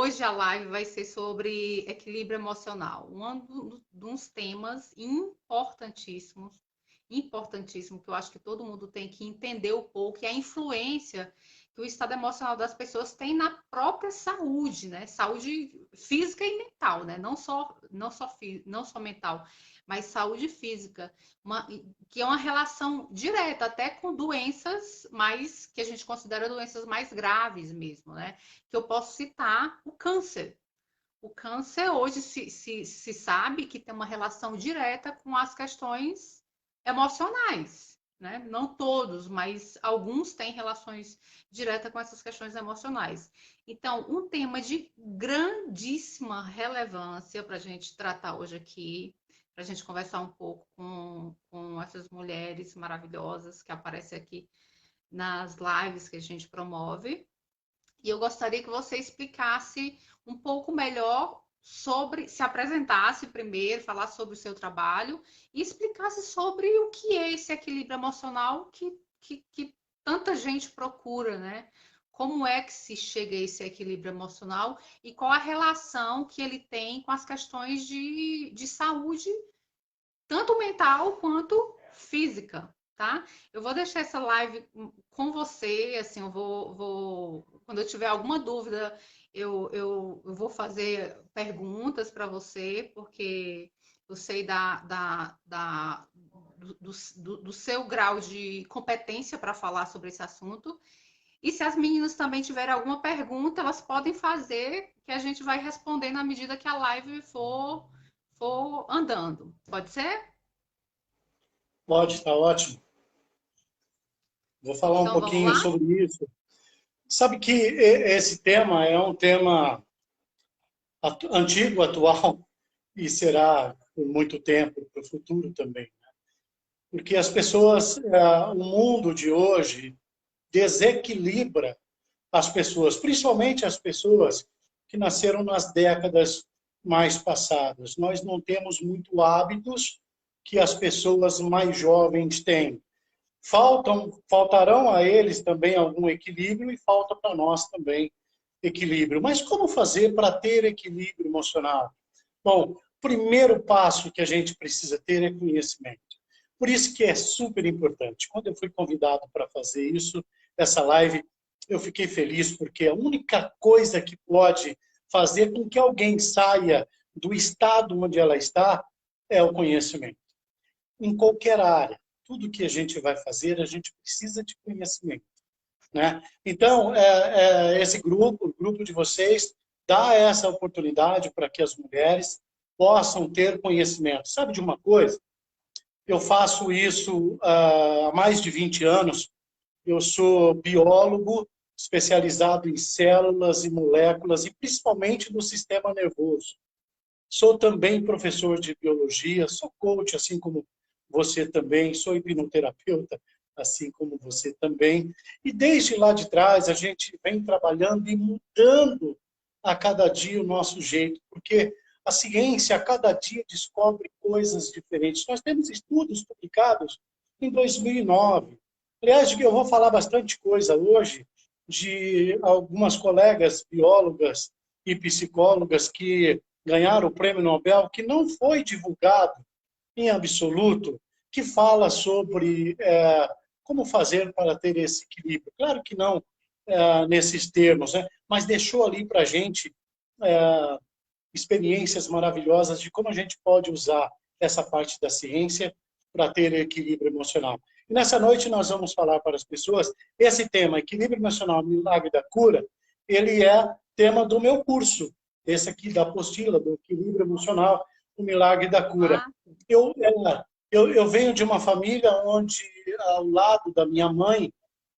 hoje a live vai ser sobre equilíbrio emocional, dos temas importantíssimos, importantíssimo, que eu acho que todo mundo tem que entender um pouco, e a influência que o estado emocional das pessoas tem na própria saúde, né? Saúde física e mental, né? Não só mental, mas saúde física, que é uma relação direta até com doenças mais, que a gente considera doenças mais graves mesmo, né? Que eu posso citar o câncer. O câncer hoje se sabe que tem uma relação direta com as questões emocionais, né? Não todos, mas alguns têm relações diretas com essas questões emocionais. Então, um tema de grandíssima relevância para a gente tratar hoje aqui, para a gente conversar um pouco com essas mulheres maravilhosas que aparecem aqui nas lives que a gente promove. E eu gostaria que você explicasse um pouco melhor sobre, se apresentasse primeiro, falar sobre o seu trabalho e explicasse sobre o que é esse equilíbrio emocional que tanta gente procura, né? Como é que se chega a esse equilíbrio emocional e qual a relação que ele tem com as questões de saúde, tanto mental quanto física, tá? Eu vou deixar essa live com você, assim, quando eu tiver alguma dúvida, eu vou fazer perguntas para você, porque eu sei do seu grau de competência para falar sobre esse assunto. E se as meninas também tiverem alguma pergunta, elas podem fazer, que a gente vai responder na medida que a live for andando. Pode ser? Pode, está ótimo. Vou falar um Então vamos lá? pouquinho sobre isso. Sabe que esse tema é um tema antigo, atual, e será por muito tempo, para o futuro também. Porque as pessoas, o mundo de hoje desequilibra as pessoas, principalmente as pessoas que nasceram nas décadas mais passadas. Nós não temos muito hábitos que as pessoas mais jovens têm. Faltarão a eles também algum equilíbrio e falta para nós também equilíbrio. Mas como fazer para ter equilíbrio emocional? Bom, o primeiro passo que a gente precisa ter é conhecimento. Por isso que é super importante. Quando eu fui convidado para fazer isso, essa live, eu fiquei feliz, porque a única coisa que pode fazer com que alguém saia do estado onde ela está é o conhecimento. Em qualquer área, tudo que a gente vai fazer, a gente precisa de conhecimento, né? Então, esse grupo, o grupo de vocês, dá essa oportunidade para que as mulheres possam ter conhecimento. Sabe de uma coisa? Eu faço isso há mais de 20 anos. Eu sou biólogo especializado em células e moléculas, e principalmente no sistema nervoso. Sou também professor de biologia, sou coach, assim como você também, sou hipnoterapeuta, assim como você também. E desde lá de trás, a gente vem trabalhando e mudando a cada dia o nosso jeito, porque a ciência a cada dia descobre coisas diferentes. Nós temos estudos publicados em 2009. Aliás, eu vou falar bastante coisa hoje de algumas colegas biólogas e psicólogas que ganharam o Prêmio Nobel, que não foi divulgado em absoluto, que fala sobre como fazer para ter esse equilíbrio. Claro que não nesses termos, né? Mas deixou ali para a gente experiências maravilhosas de como a gente pode usar essa parte da ciência para ter equilíbrio emocional. E nessa noite nós vamos falar para as pessoas esse tema, equilíbrio emocional, milagre da cura, ele é tema do meu curso, esse aqui da apostila, do equilíbrio emocional, o milagre da cura. Eu venho de uma família onde, ao lado da minha mãe,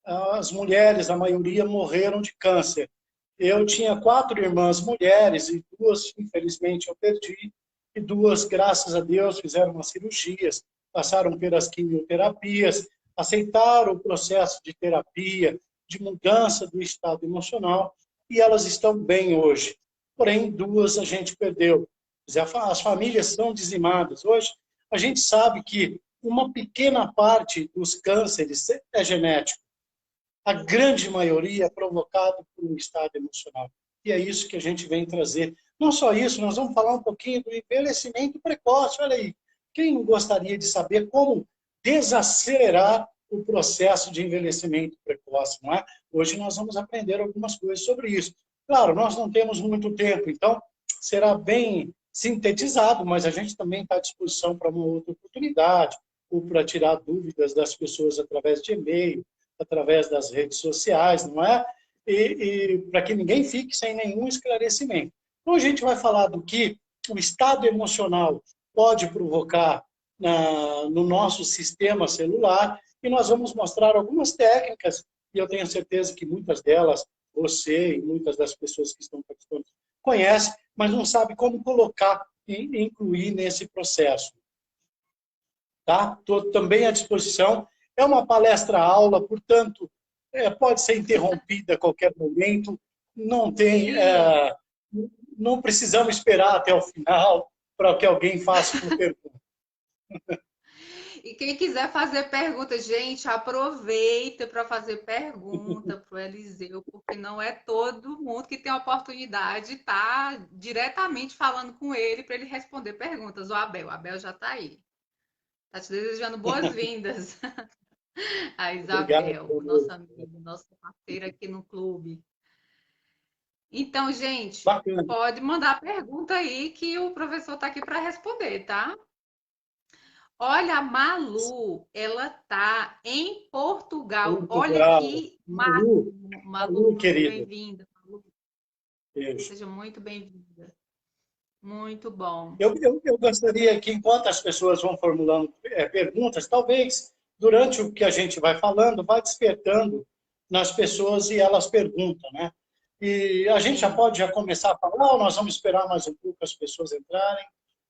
as mulheres, a maioria, morreram de câncer. Eu tinha 4 irmãs mulheres, e 2, infelizmente, eu perdi, e 2, graças a Deus, fizeram umas cirurgias, passaram pelas quimioterapias, aceitaram o processo de terapia, de mudança do estado emocional, e elas estão bem hoje. Porém, 2 a gente perdeu. As famílias são dizimadas. Hoje, a gente sabe que uma pequena parte dos cânceres é genético. A grande maioria é provocado por um estado emocional. e é isso que a gente vem trazer. Não só isso, nós vamos falar um pouquinho do envelhecimento precoce. Olha aí, quem não gostaria de saber como desacelerar o processo de envelhecimento precoce, não é? Hoje nós vamos aprender algumas coisas sobre isso. Claro, nós não temos muito tempo, então será bem sintetizado, mas a gente também está à disposição para uma outra oportunidade, ou para tirar dúvidas das pessoas através de e-mail, através das redes sociais, não é? E para que ninguém fique sem nenhum esclarecimento. Então, a gente vai falar do que o estado emocional pode provocar no nosso sistema celular, e nós vamos mostrar algumas técnicas, e eu tenho certeza que muitas delas você e muitas das pessoas que estão participando conhecem, mas não sabe como colocar e incluir nesse processo. Tá? Estou também à disposição. É uma palestra-aula, portanto, pode ser interrompida a qualquer momento, não tem, não precisamos esperar até o final para que alguém faça uma pergunta. E quem quiser fazer pergunta, gente, aproveita para fazer pergunta para o Eliseu, porque não é todo mundo que tem a oportunidade de estar diretamente falando com ele para ele responder perguntas. O Abel já está aí. Está te desejando boas-vindas. A Isabel, Obrigado. nossa amiga, nossa parceira aqui no clube. Então, gente, Bacana. pode mandar pergunta aí que o professor está aqui para responder, tá? Olha, a Malu, ela tá em Portugal. Olha que Malu, Malu, muito querida. bem-vinda. Seja muito bem-vinda. Muito bom. Eu gostaria que, enquanto as pessoas vão formulando perguntas, talvez, durante o que a gente vai falando, vá despertando nas pessoas e elas perguntam, né? E a gente já pode começar a falar ou nós vamos esperar mais um pouco as pessoas entrarem?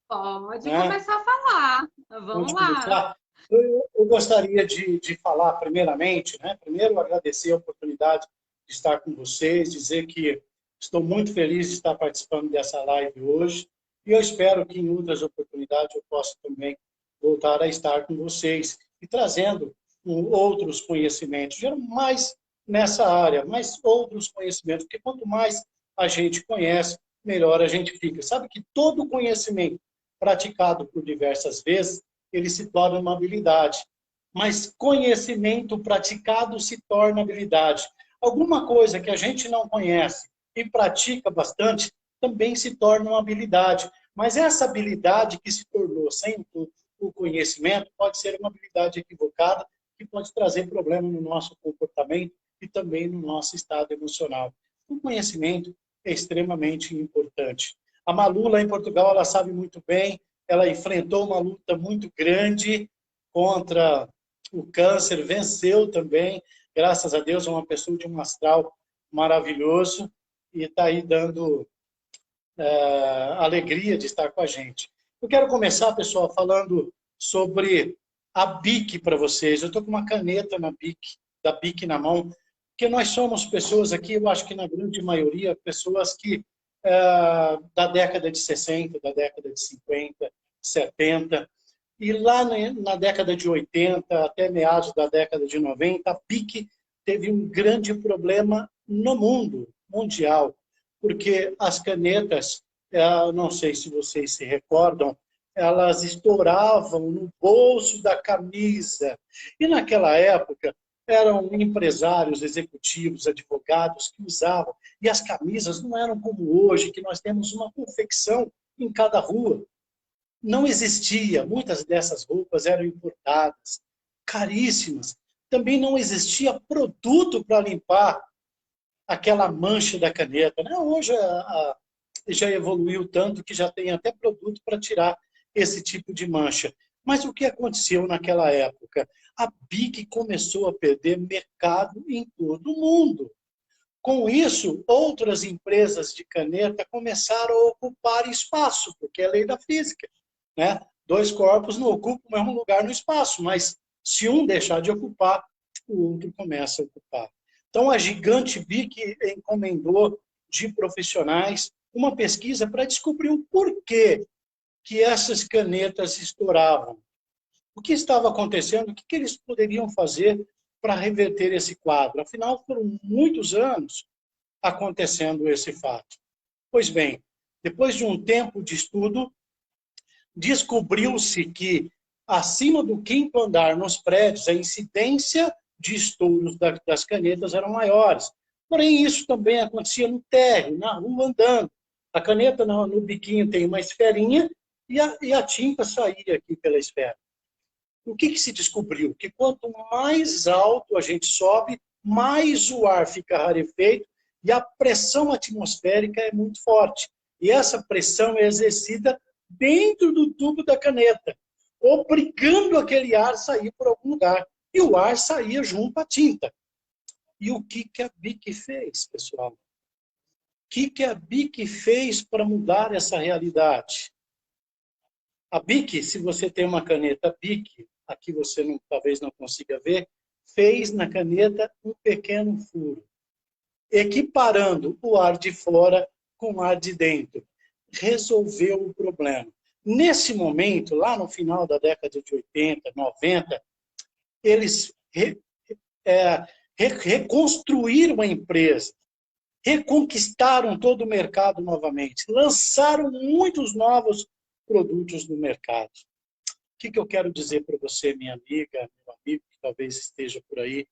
Pode começar a falar. Vamos lá. Começar. Eu gostaria de falar primeiramente, né? Primeiro agradecer a oportunidade de estar com vocês, dizer que estou muito feliz de estar participando dessa live hoje e eu espero que em outras oportunidades eu possa também voltar a estar com vocês e trazendo outros conhecimentos, mais nessa área, mais outros conhecimentos, porque quanto mais a gente conhece, melhor a gente fica. Sabe que todo conhecimento praticado por diversas vezes, ele se torna uma habilidade. Mas conhecimento praticado se torna habilidade. Alguma coisa que a gente não conhece e pratica bastante, também se torna uma habilidade. Mas essa habilidade que se tornou sem o conhecimento pode ser uma habilidade equivocada que pode trazer problema no nosso comportamento e também no nosso estado emocional. O conhecimento é extremamente importante. A Malu, lá em Portugal, ela sabe muito bem, ela enfrentou uma luta muito grande contra o câncer, venceu também, graças a Deus, é uma pessoa de um astral maravilhoso e está aí dando alegria de estar com a gente. Eu quero começar, pessoal, falando sobre a BIC para vocês. Eu estou com uma caneta da BIC na mão, porque nós somos pessoas aqui, eu acho que na grande maioria, pessoas que da década de 60, da década de 50, 70, e lá na década de 80, até meados da década de 90, a BIC teve um grande problema no mundo mundial, porque as canetas, não sei se vocês se recordam, elas estouravam no bolso da camisa. E naquela época, eram empresários, executivos, advogados que usavam. E as camisas não eram como hoje, que nós temos uma confecção em cada rua. Não existia. Muitas dessas roupas eram importadas, caríssimas. Também não existia produto para limpar aquela mancha da caneta. Né? Hoje já evoluiu tanto que já tem até produto para tirar esse tipo de mancha. Mas o que aconteceu naquela época? A BIC começou a perder mercado em todo o mundo. Com isso, outras empresas de caneta começaram a ocupar espaço, porque é a lei da física. Né? Dois corpos não ocupam o mesmo lugar no espaço, mas se um deixar de ocupar, o outro começa a ocupar. Então, a gigante BIC encomendou de profissionais uma pesquisa para descobrir o porquê que essas canetas estouravam. O que estava acontecendo, o que eles poderiam fazer para reverter esse quadro. Afinal, foram muitos anos acontecendo esse fato? Pois bem, depois de um tempo de estudo, descobriu-se que acima do 5º andar nos prédios, a incidência de estouros das canetas eram maiores. Porém, isso também acontecia no térreo, na rua, andando. A caneta no biquinho tem uma esferinha e a tinta saía aqui pela esfera. O que se descobriu? Que quanto mais alto a gente sobe, mais o ar fica rarefeito e a pressão atmosférica é muito forte. E essa pressão é exercida dentro do tubo da caneta, obrigando aquele ar a sair por algum lugar. E o ar saía junto à tinta. E o que a BIC fez, pessoal? O que a BIC fez para mudar essa realidade? A BIC, se você tem uma caneta BIC, aqui você talvez não consiga ver, fez na caneta um pequeno furo, equiparando o ar de fora com o ar de dentro. Resolveu o problema. Nesse momento, lá no final da década de 80, 90, eles reconstruíram a empresa, reconquistaram todo o mercado novamente, lançaram muitos novos produtos no mercado. O que eu quero dizer para você, minha amiga, meu amigo, que talvez esteja por aí,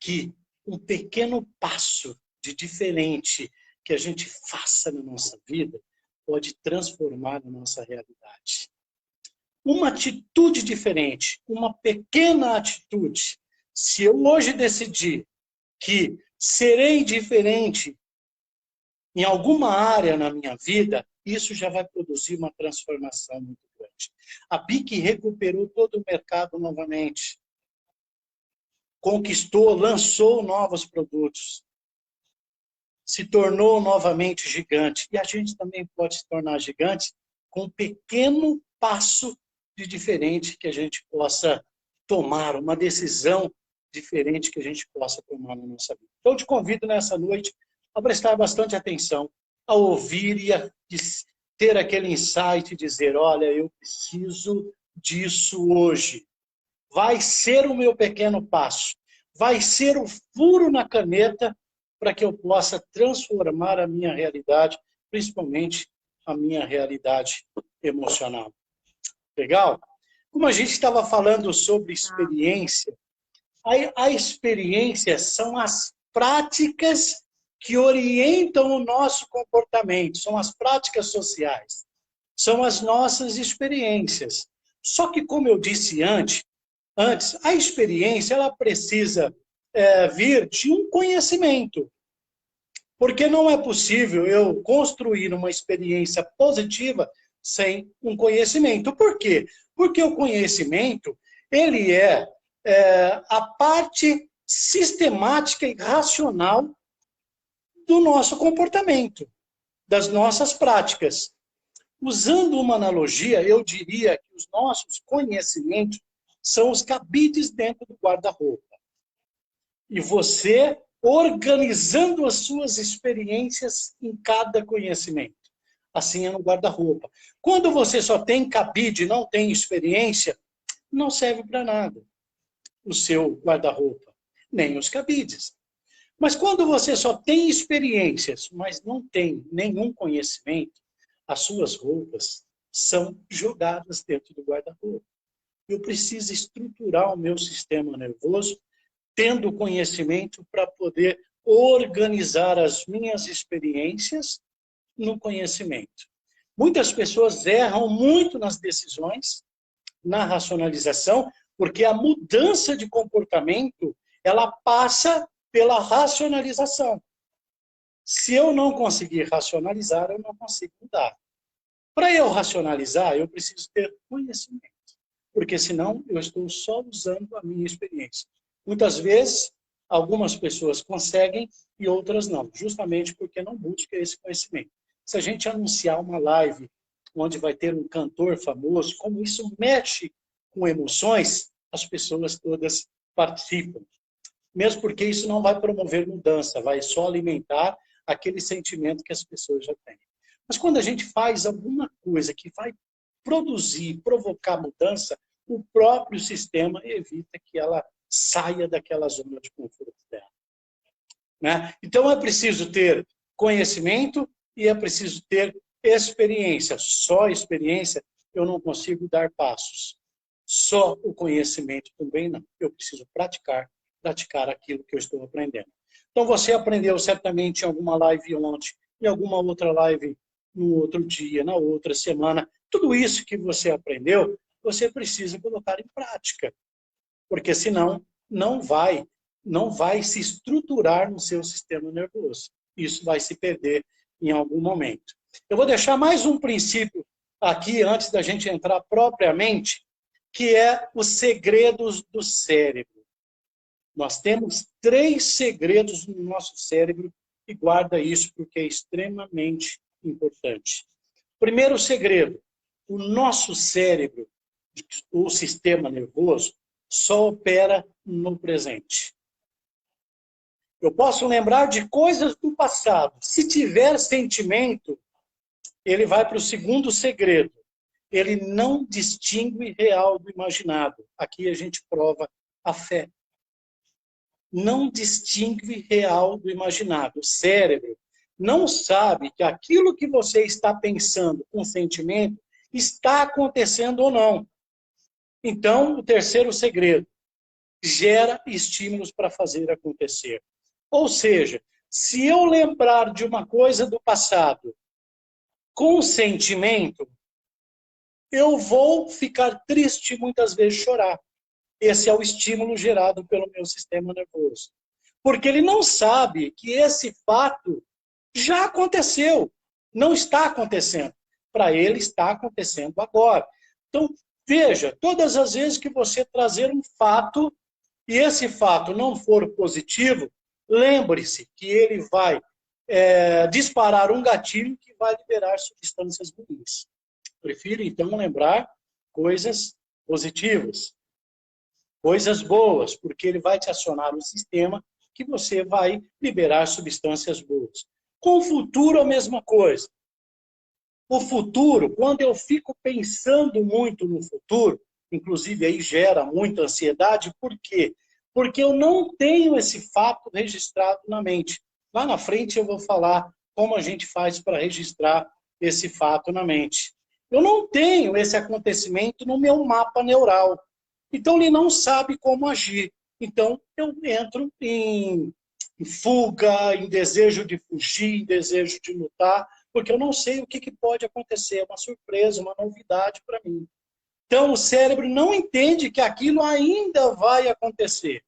que um pequeno passo de diferente que a gente faça na nossa vida pode transformar a nossa realidade. Uma atitude diferente, uma pequena atitude. Se eu hoje decidir que serei diferente em alguma área na minha vida, isso já vai produzir uma transformação muito grande. A BIC recuperou todo o mercado novamente. Conquistou, lançou novos produtos. Se tornou novamente gigante. E a gente também pode se tornar gigante com um pequeno passo de diferente que a gente possa tomar, uma decisão diferente que a gente possa tomar na nossa vida. Então, eu te convido nessa noite a prestar bastante atenção, a ouvir e a ter aquele insight e dizer, olha, eu preciso disso hoje. Vai ser o meu pequeno passo. Vai ser o furo na caneta para que eu possa transformar a minha realidade, principalmente a minha realidade emocional. Legal? Como a gente estava falando sobre experiência, a experiência são as práticas que orientam o nosso comportamento, são as práticas sociais, são as nossas experiências. Só que, como eu disse antes, a experiência ela precisa vir de um conhecimento. Porque não é possível eu construir uma experiência positiva sem um conhecimento. Por quê? Porque o conhecimento ele é a parte sistemática e racional do nosso comportamento, das nossas práticas. Usando uma analogia, eu diria que os nossos conhecimentos são os cabides dentro do guarda-roupa. E você organizando as suas experiências em cada conhecimento. Assim é no guarda-roupa. Quando você só tem cabide e não tem experiência, não serve para nada o seu guarda-roupa, nem os cabides. Mas quando você só tem experiências, mas não tem nenhum conhecimento, as suas roupas são jogadas dentro do guarda-roupa. Eu preciso estruturar o meu sistema nervoso, tendo conhecimento para poder organizar as minhas experiências no conhecimento. Muitas pessoas erram muito nas decisões, na racionalização, porque a mudança de comportamento, ela passa pela racionalização. Se eu não conseguir racionalizar, eu não consigo mudar. Para eu racionalizar, eu preciso ter conhecimento, porque senão eu estou só usando a minha experiência. Muitas vezes, algumas pessoas conseguem e outras não, justamente porque não buscam esse conhecimento. Se a gente anunciar uma live onde vai ter um cantor famoso, como isso mexe com emoções, as pessoas todas participam. Mesmo porque isso não vai promover mudança, vai só alimentar aquele sentimento que as pessoas já têm. Mas quando a gente faz alguma coisa que vai produzir, provocar mudança, o próprio sistema evita que ela saia daquela zona de conforto dela. né? Então é preciso ter conhecimento e é preciso ter experiência. Só experiência eu não consigo dar passos. Só o conhecimento também não. Eu preciso praticar aquilo que eu estou aprendendo. Então você aprendeu certamente em alguma live ontem, em alguma outra live no outro dia, na outra semana. Tudo isso que você aprendeu, você precisa colocar em prática. Porque senão não vai se estruturar no seu sistema nervoso. Isso vai se perder em algum momento. Eu vou deixar mais um princípio aqui, antes da gente entrar propriamente, que é os segredos do cérebro. Nós temos 3 segredos no nosso cérebro e guarda isso porque é extremamente importante. Primeiro segredo, o nosso cérebro, o sistema nervoso, só opera no presente. Eu posso lembrar de coisas do passado. Se tiver sentimento, ele vai para o segundo segredo. Ele não distingue real do imaginado. Aqui a gente prova a fé. Não distingue real do imaginado. O cérebro não sabe que aquilo que você está pensando com sentimento está acontecendo ou não. Então, o terceiro segredo, gera estímulos para fazer acontecer. Ou seja, se eu lembrar de uma coisa do passado com sentimento, eu vou ficar triste, muitas vezes chorar. Esse é o estímulo gerado pelo meu sistema nervoso. Porque ele não sabe que esse fato já aconteceu, não está acontecendo. Para ele está acontecendo agora. Então, veja, todas as vezes que você trazer um fato e esse fato não for positivo, lembre-se que ele vai disparar um gatilho que vai liberar substâncias ruins. Prefiro, então, lembrar coisas positivas, coisas boas, porque ele vai te acionar um sistema que você vai liberar substâncias boas. Com o futuro, a mesma coisa. O futuro, quando eu fico pensando muito no futuro, inclusive aí gera muita ansiedade, por quê? Porque eu não tenho esse fato registrado na mente. Lá na frente eu vou falar como a gente faz para registrar esse fato na mente. Eu não tenho esse acontecimento no meu mapa neural. Então ele não sabe como agir. Então eu entro em fuga, em desejo de fugir, em desejo de lutar, porque eu não sei o que pode acontecer. É uma surpresa, uma novidade para mim. Então, o cérebro não entende que aquilo ainda vai acontecer.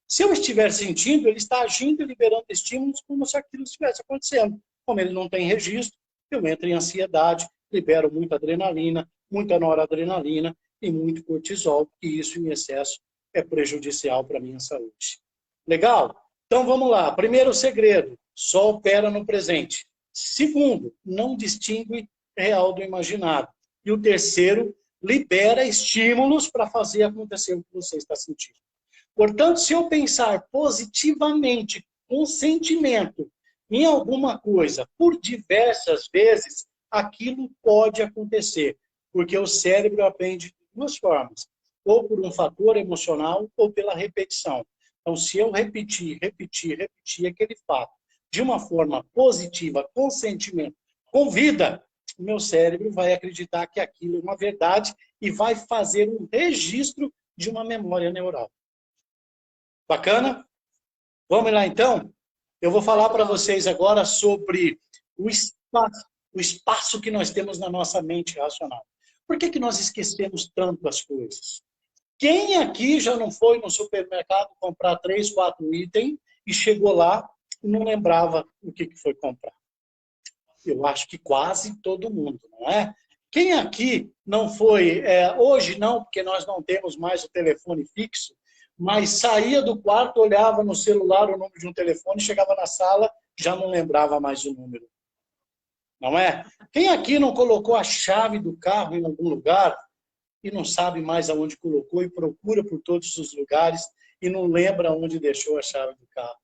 Se eu estiver sentindo, ele está agindo e liberando estímulos como se aquilo estivesse acontecendo. Como ele não tem registro, eu entro em ansiedade, libero muita adrenalina, muita noradrenalina e muito cortisol, e isso em excesso é prejudicial para a minha saúde. Legal? Então, vamos lá. Primeiro segredo, só opera no presente. Segundo, não distingue real do imaginado. E o terceiro, libera estímulos para fazer acontecer o que você está sentindo. Portanto, se eu pensar positivamente, com sentimento, em alguma coisa, por diversas vezes, aquilo pode acontecer. Porque o cérebro aprende de 2 formas. Ou por um fator emocional, ou pela repetição. Então, se eu repetir aquele fato de uma forma positiva, com sentimento, com vida, o meu cérebro vai acreditar que aquilo é uma verdade e vai fazer um registro de uma memória neural. Bacana? Vamos lá, então? Eu vou falar para vocês agora sobre o espaço que nós temos na nossa mente racional. Por que nós esquecemos tanto as coisas? Quem aqui já não foi no supermercado comprar 3, 4 itens e chegou lá e não lembrava o que foi comprar? Eu acho que quase todo mundo, não é? Quem aqui não foi, hoje não, porque nós não temos mais o telefone fixo, mas saía do quarto, olhava no celular o número de um telefone, chegava na sala, já não lembrava mais o número. Não é? Quem aqui não colocou a chave do carro em algum lugar e não sabe mais aonde colocou e procura por todos os lugares e não lembra onde deixou a chave do carro?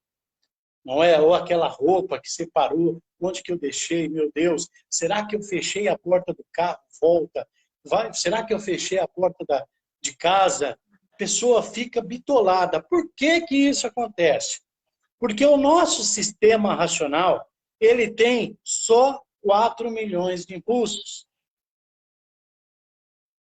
Não é? Ou aquela roupa que separou, onde que eu deixei? Meu Deus, será que eu fechei a porta do carro? Volta. Será que eu fechei a porta de casa? A pessoa fica bitolada. Por que isso acontece? Porque o nosso sistema racional, ele tem só 4 milhões de impulsos.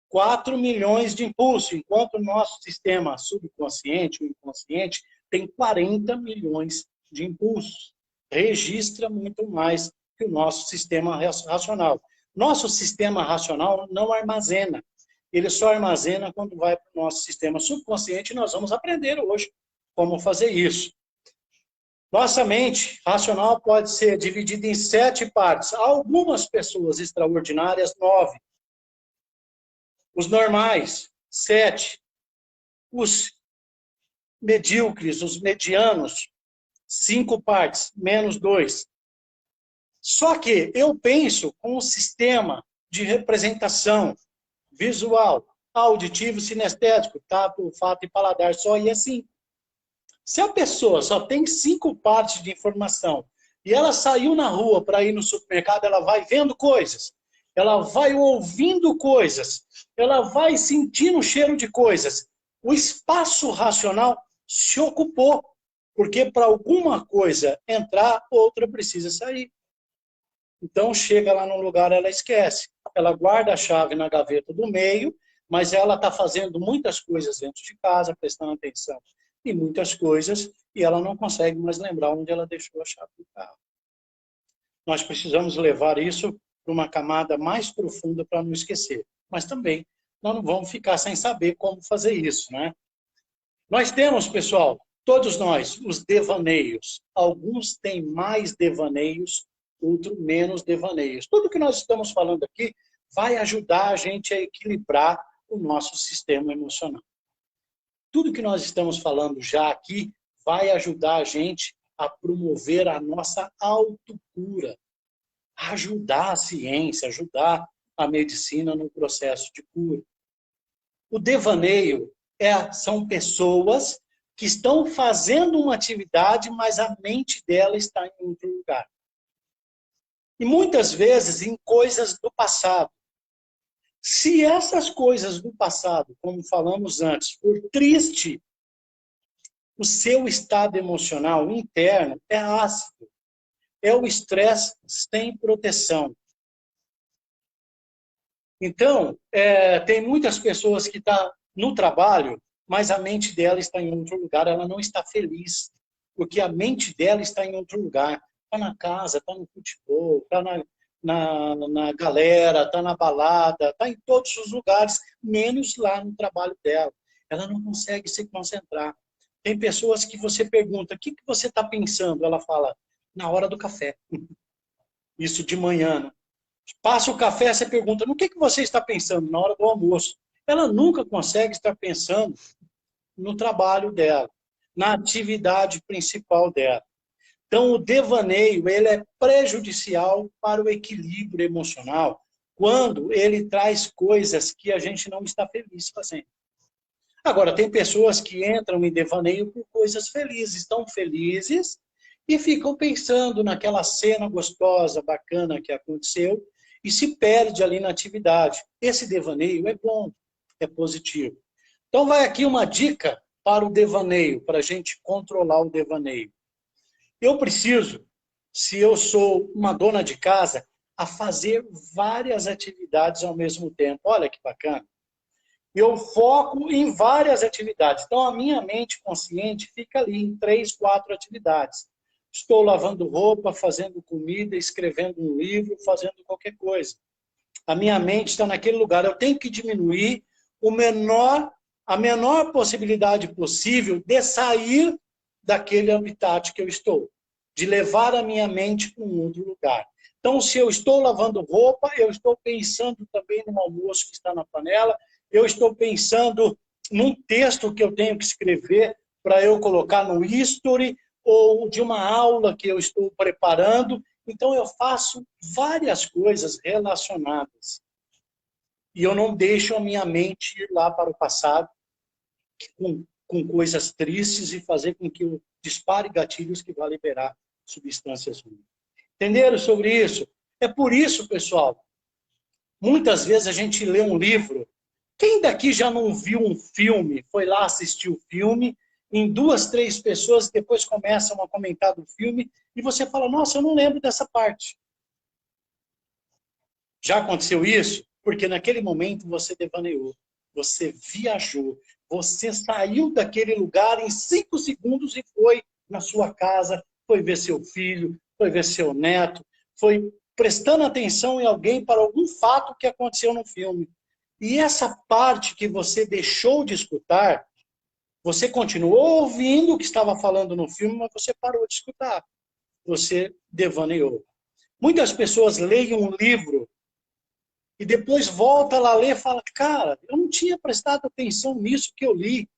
4 milhões de impulsos, enquanto o nosso sistema subconsciente, o inconsciente, tem 40 milhões de impulsos. Registra muito mais que o nosso sistema racional. Nosso sistema racional não armazena. Ele só armazena quando vai para o nosso sistema subconsciente, e nós vamos aprender hoje como fazer isso. Nossa mente racional pode ser dividida em 7 partes. Algumas pessoas extraordinárias, 9. Os normais, 7. Os medíocres, os medianos, 5 partes, menos 2. Só que eu penso com um sistema de representação visual, auditivo, sinestético, tato, olfato e paladar, só e assim. Se a pessoa só tem 5 partes de informação e ela saiu na rua para ir no supermercado, ela vai vendo coisas, ela vai ouvindo coisas, ela vai sentindo o cheiro de coisas. O espaço racional se ocupou, porque para alguma coisa entrar, outra precisa sair. Então chega lá num lugar, ela esquece. Ela guarda a chave na gaveta do meio, mas ela está fazendo muitas coisas dentro de casa, prestando atenção em muitas coisas, e ela não consegue mais lembrar onde ela deixou a chave do carro. Nós precisamos levar isso para uma camada mais profunda para não esquecer. Mas também nós não vamos ficar sem saber como fazer isso, né? Nós temos, pessoal, todos nós, os devaneios. Alguns têm mais devaneios, outros menos devaneios. Tudo que nós estamos falando aqui vai ajudar a gente a equilibrar o nosso sistema emocional. Tudo que nós estamos falando já aqui vai ajudar a gente a promover a nossa autocura, ajudar a ciência, ajudar a medicina no processo de cura. O devaneio são pessoas que estão fazendo uma atividade, mas a mente dela está em outro lugar. E muitas vezes em coisas do passado. Se essas coisas do passado, como falamos antes, for triste, o seu estado emocional interno é ácido. É o estresse sem proteção. Então, tem muitas pessoas que estão no trabalho, mas a mente dela está em outro lugar, ela não está feliz, porque a mente dela está em outro lugar. Está na casa, está no futebol, está na galera, está na balada, está em todos os lugares, menos lá no trabalho dela. Ela não consegue se concentrar. Tem pessoas que você pergunta, o que você está pensando? Ela fala, na hora do café. Isso de manhã, né? Passa o café, você pergunta, no que você está pensando? Na hora do almoço. Ela nunca consegue estar pensando no trabalho dela, na atividade principal dela. Então, o devaneio ele é prejudicial para o equilíbrio emocional quando ele traz coisas que a gente não está feliz fazendo. Agora, tem pessoas que entram em devaneio por coisas felizes, estão felizes e ficam pensando naquela cena gostosa, bacana que aconteceu e se perde ali na atividade. Esse devaneio é bom, é positivo. Então, vai aqui uma dica para o devaneio, para a gente controlar o devaneio. Eu preciso, se eu sou uma dona de casa, a fazer várias atividades ao mesmo tempo. Olha que bacana. Eu foco em várias atividades. Então, a minha mente consciente fica ali em 3, 4 atividades. Estou lavando roupa, fazendo comida, escrevendo um livro, fazendo qualquer coisa. A minha mente está naquele lugar. Eu tenho que diminuir a menor possibilidade possível de sair daquele habitat que eu estou. De levar a minha mente para um outro lugar. Então, se eu estou lavando roupa, eu estou pensando também no almoço que está na panela, eu estou pensando num texto que eu tenho que escrever para eu colocar no history, ou de uma aula que eu estou preparando. Então, eu faço várias coisas relacionadas. E eu não deixo a minha mente ir lá para o passado com coisas tristes e fazer com que eu dispare gatilhos que vão liberar substâncias ruins. Entenderam sobre isso? É por isso, pessoal, muitas vezes a gente lê um livro. Quem daqui já não viu um filme, foi lá assistir o filme em 2, 3 pessoas, depois começam a comentar do filme, e você fala, nossa, eu não lembro dessa parte. Já aconteceu isso? Porque naquele momento você devaneou, você viajou, você saiu daquele lugar em 5 segundos e foi na sua casa, foi ver seu filho, foi ver seu neto, foi prestando atenção em alguém para algum fato que aconteceu no filme. E essa parte que você deixou de escutar, você continuou ouvindo o que estava falando no filme, mas você parou de escutar. Você devaneou. Muitas pessoas leem um livro e depois volta lá a ler e fala, cara, eu não tinha prestado atenção nisso que eu li.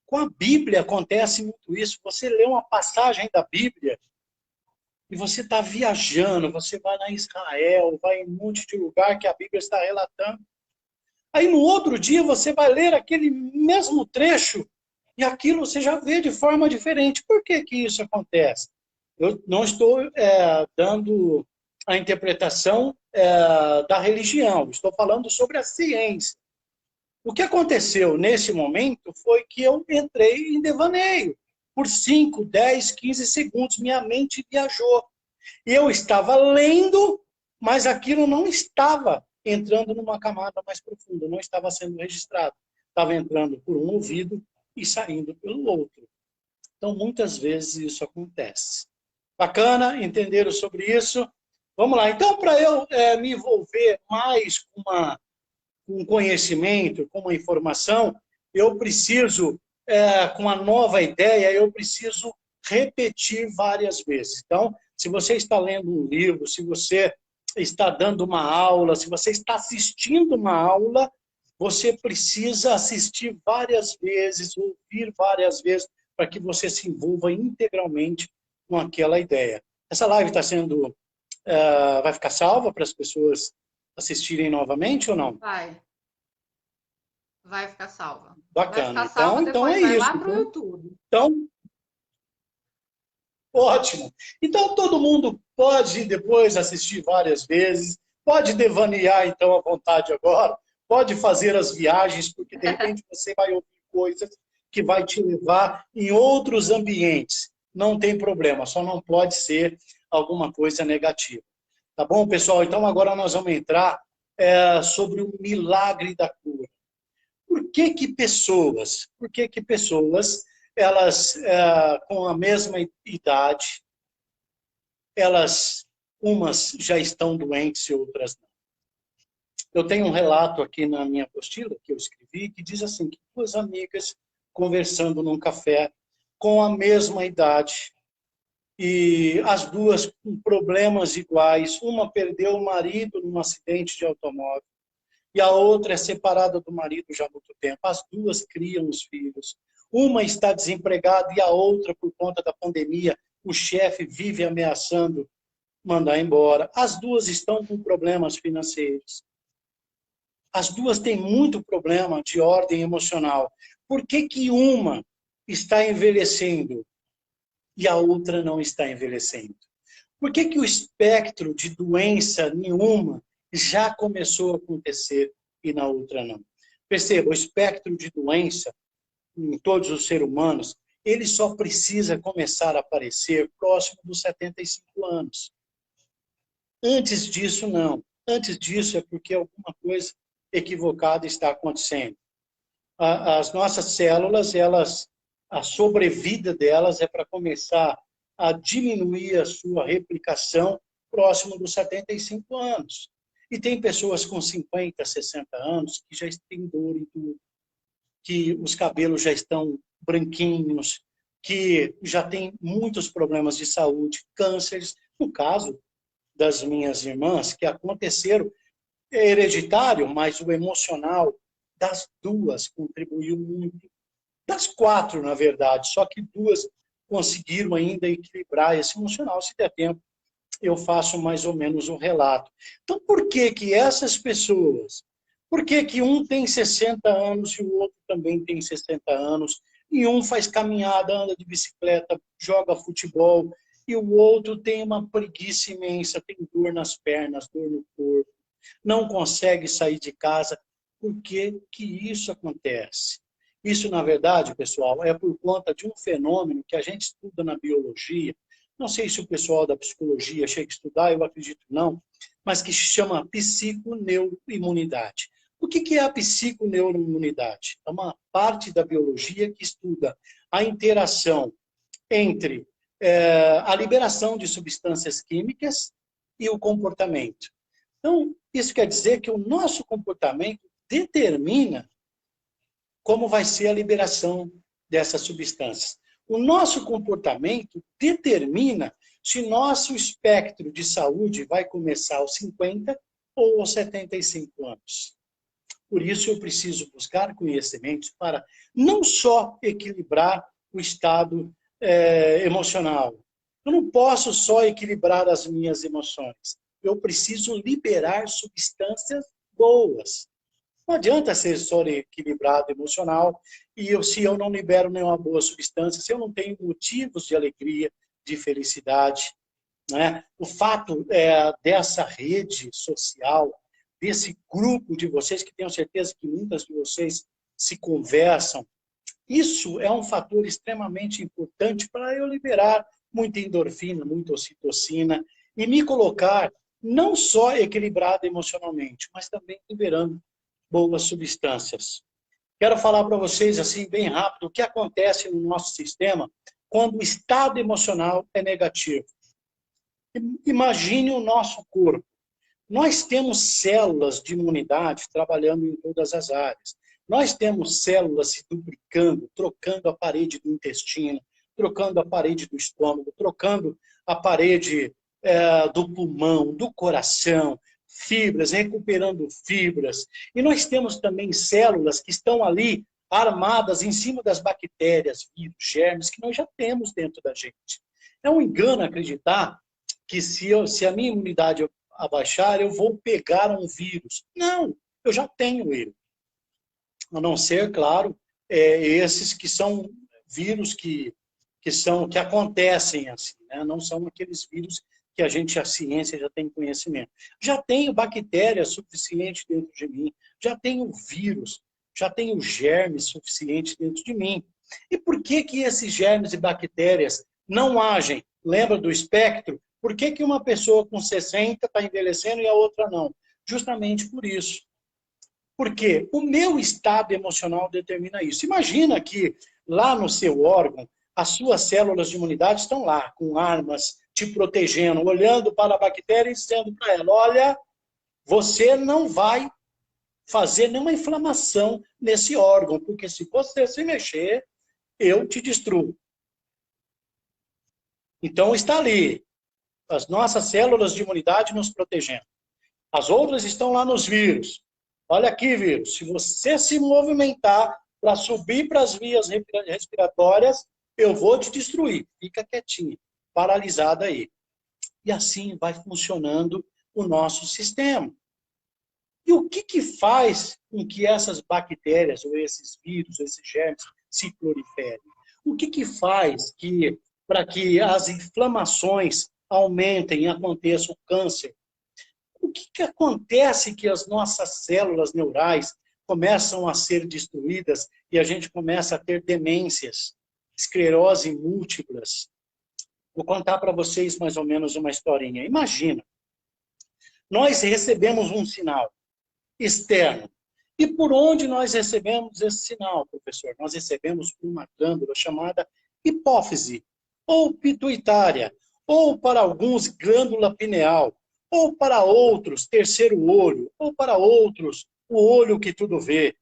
Com a Bíblia acontece muito isso. Você lê uma passagem da Bíblia e você está viajando, você vai na Israel, vai em um monte de lugar que a Bíblia está relatando. Aí no outro dia você vai ler aquele mesmo trecho e aquilo você já vê de forma diferente. Por que que isso acontece? Eu não estou dando a interpretação da religião, estou falando sobre a ciência. O que aconteceu nesse momento foi que eu entrei em devaneio. Por 5, 10, 15 segundos, minha mente viajou. Eu estava lendo, mas aquilo não estava entrando numa camada mais profunda, não estava sendo registrado. Estava entrando por um ouvido e saindo pelo outro. Então, muitas vezes isso acontece. Bacana, entenderam sobre isso? Vamos lá. Então, para eu me envolver mais com um conhecimento, com uma informação, eu preciso, com uma nova ideia, eu preciso repetir várias vezes. Então, se você está lendo um livro, se você está dando uma aula, se você está assistindo uma aula, você precisa assistir várias vezes, ouvir várias vezes, para que você se envolva integralmente com aquela ideia. Essa live está sendo, vai ficar salva para as pessoas assistirem novamente ou não? Vai ficar salva. Bacana. Vai ficar salva, então depois é vai isso. lá para o YouTube. Então, ótimo. Então, todo mundo pode depois assistir várias vezes, pode devanear, então, à vontade agora, pode fazer as viagens, porque, de repente, você vai ouvir coisas que vai te levar em outros ambientes. Não tem problema, só não pode ser alguma coisa negativa. Tá bom, pessoal? Então, agora nós vamos entrar sobre o milagre da cura. Por que que pessoas, elas, com a mesma idade, umas já estão doentes e outras não? Eu tenho um relato aqui na minha apostila, que eu escrevi, que diz assim, que 2 amigas conversando num café, com a mesma idade, e as duas com problemas iguais, uma perdeu o marido num acidente de automóvel, e a outra é separada do marido já há muito tempo. As duas criam os filhos. Uma está desempregada e a outra, por conta da pandemia, o chefe vive ameaçando mandar embora. As duas estão com problemas financeiros. As duas têm muito problema de ordem emocional. Por que que uma está envelhecendo e a outra não está envelhecendo? Por que que o espectro de doença nenhuma já começou a acontecer e na outra não? Perceba, o espectro de doença em todos os seres humanos, ele só precisa começar a aparecer próximo dos 75 anos. Antes disso, não. Antes disso é porque alguma coisa equivocada está acontecendo. As nossas células, a sobrevida delas é para começar a diminuir a sua replicação próximo dos 75 anos. E tem pessoas com 50, 60 anos que já têm dor em tudo, que os cabelos já estão branquinhos, que já têm muitos problemas de saúde, cânceres. No caso das minhas irmãs, que aconteceram, é hereditário, mas o emocional das duas contribuiu muito. Das 4, na verdade, só que 2 conseguiram ainda equilibrar esse emocional. Se der tempo, eu faço mais ou menos um relato. Então, por que que essas pessoas, por que que um tem 60 anos e o outro também tem 60 anos, e um faz caminhada, anda de bicicleta, joga futebol, e o outro tem uma preguiça imensa, tem dor nas pernas, dor no corpo, não consegue sair de casa? Por que que isso acontece? Isso, na verdade, pessoal, é por conta de um fenômeno que a gente estuda na biologia. Não sei se o pessoal da psicologia chega a estudar, eu acredito que não, mas que se chama psiconeuroimunidade. O que é a psiconeuroimunidade? É uma parte da biologia que estuda a interação entre a liberação de substâncias químicas e o comportamento. Então, isso quer dizer que o nosso comportamento determina como vai ser a liberação dessas substâncias. O nosso comportamento determina se nosso espectro de saúde vai começar aos 50 ou aos 75 anos. Por isso, eu preciso buscar conhecimentos para não só equilibrar o estado emocional. Eu não posso só equilibrar as minhas emoções. Eu preciso liberar substâncias boas. Não adianta ser só equilibrado emocional e se eu não libero nenhuma boa substância, se eu não tenho motivos de alegria, de felicidade, né? O fato dessa rede social, desse grupo de vocês, que tenho certeza que muitas de vocês se conversam, isso é um fator extremamente importante para eu liberar muita endorfina, muita ocitocina e me colocar não só equilibrado emocionalmente, mas também liberando boas substâncias. Quero falar para vocês, assim, bem rápido, o que acontece no nosso sistema quando o estado emocional é negativo. Imagine o nosso corpo. Nós temos células de imunidade trabalhando em todas as áreas. Nós temos células se duplicando, trocando a parede do intestino, trocando a parede do estômago, trocando a parede do pulmão, do coração, fibras, recuperando fibras. E nós temos também células que estão ali armadas em cima das bactérias, vírus, germes que nós já temos dentro da gente. É um engano acreditar que se a minha imunidade abaixar, eu vou pegar um vírus. Não, eu já tenho ele. A não ser, claro, esses que são vírus que acontecem assim, né? Não são aqueles vírus que a ciência já tem conhecimento. Já tenho bactérias suficientes dentro de mim, já tenho vírus, já tenho germes suficientes dentro de mim. E por que esses germes e bactérias não agem? Lembra do espectro? Por que uma pessoa com 60 está envelhecendo e a outra não? Justamente por isso. Porque o meu estado emocional determina isso. Imagina que lá no seu órgão, as suas células de imunidade estão lá, com armas, te protegendo, olhando para a bactéria e dizendo para ela, olha, você não vai fazer nenhuma inflamação nesse órgão, porque se você se mexer, eu te destruo. Então está ali, as nossas células de imunidade nos protegendo. As outras estão lá nos vírus. Olha aqui, vírus, se você se movimentar para subir para as vias respiratórias, eu vou te destruir. Fica quietinho, paralisada aí. E assim vai funcionando o nosso sistema. E o que faz com que essas bactérias, ou esses vírus, esses germes, se proliferem? O que faz para que as inflamações aumentem e aconteça o câncer? O que acontece que as nossas células neurais começam a ser destruídas e a gente começa a ter demências, esclerose múltiplas? Vou contar para vocês mais ou menos uma historinha. Imagina, nós recebemos um sinal externo. E por onde nós recebemos esse sinal, professor? Nós recebemos por uma glândula chamada hipófise, ou pituitária, ou para alguns, glândula pineal, ou para outros, terceiro olho, ou para outros, o olho que tudo vê.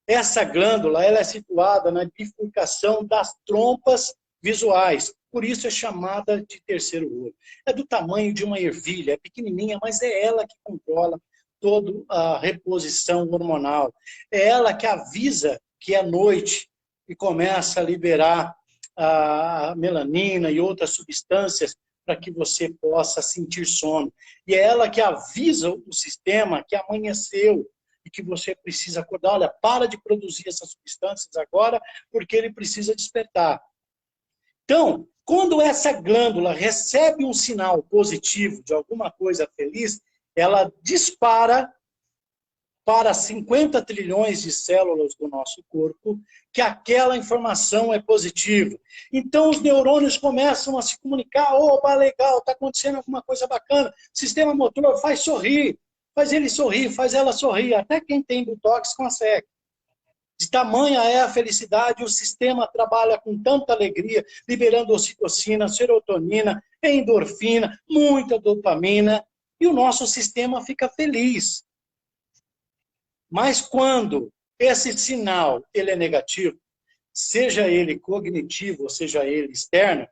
Essa glândula ela é situada na bifurcação das trompas visuais, por isso é chamada de terceiro olho. É do tamanho de uma ervilha, é pequenininha, mas é ela que controla toda a reposição hormonal. É ela que avisa que é noite e começa a liberar a melanina e outras substâncias para que você possa sentir sono. E é ela que avisa o sistema que amanheceu e que você precisa acordar. Olha, para de produzir essas substâncias agora, porque ele precisa despertar. Então, quando essa glândula recebe um sinal positivo de alguma coisa feliz, ela dispara para 50 trilhões de células do nosso corpo que aquela informação é positiva. Então, os neurônios começam a se comunicar, opa, legal, está acontecendo alguma coisa bacana, sistema motor faz sorrir, faz ele sorrir, faz ela sorrir, até quem tem botox consegue. De tamanha é a felicidade, o sistema trabalha com tanta alegria, liberando ocitocina, serotonina, endorfina, muita dopamina, e o nosso sistema fica feliz. Mas quando esse sinal ele é negativo, seja ele cognitivo ou seja ele externo,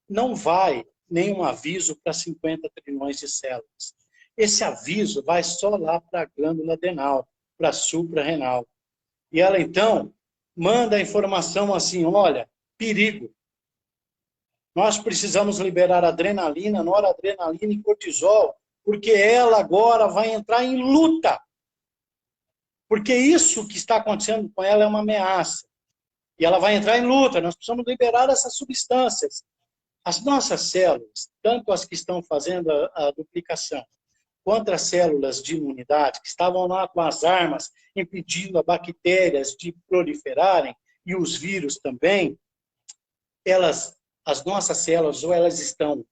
não vai nenhum aviso para 50 trilhões de células. Esse aviso vai só lá para a glândula adrenal, para a suprarrenal. E ela, então, manda a informação assim, olha, perigo. Nós precisamos liberar adrenalina, noradrenalina e cortisol, porque ela agora vai entrar em luta. Porque isso que está acontecendo com ela é uma ameaça. E ela vai entrar em luta, nós precisamos liberar essas substâncias. As nossas células, tanto as que estão fazendo a duplicação, quanto as células de imunidade, que estavam lá com as armas, impedindo as bactérias de proliferarem, e os vírus também, as nossas células, ou elas estão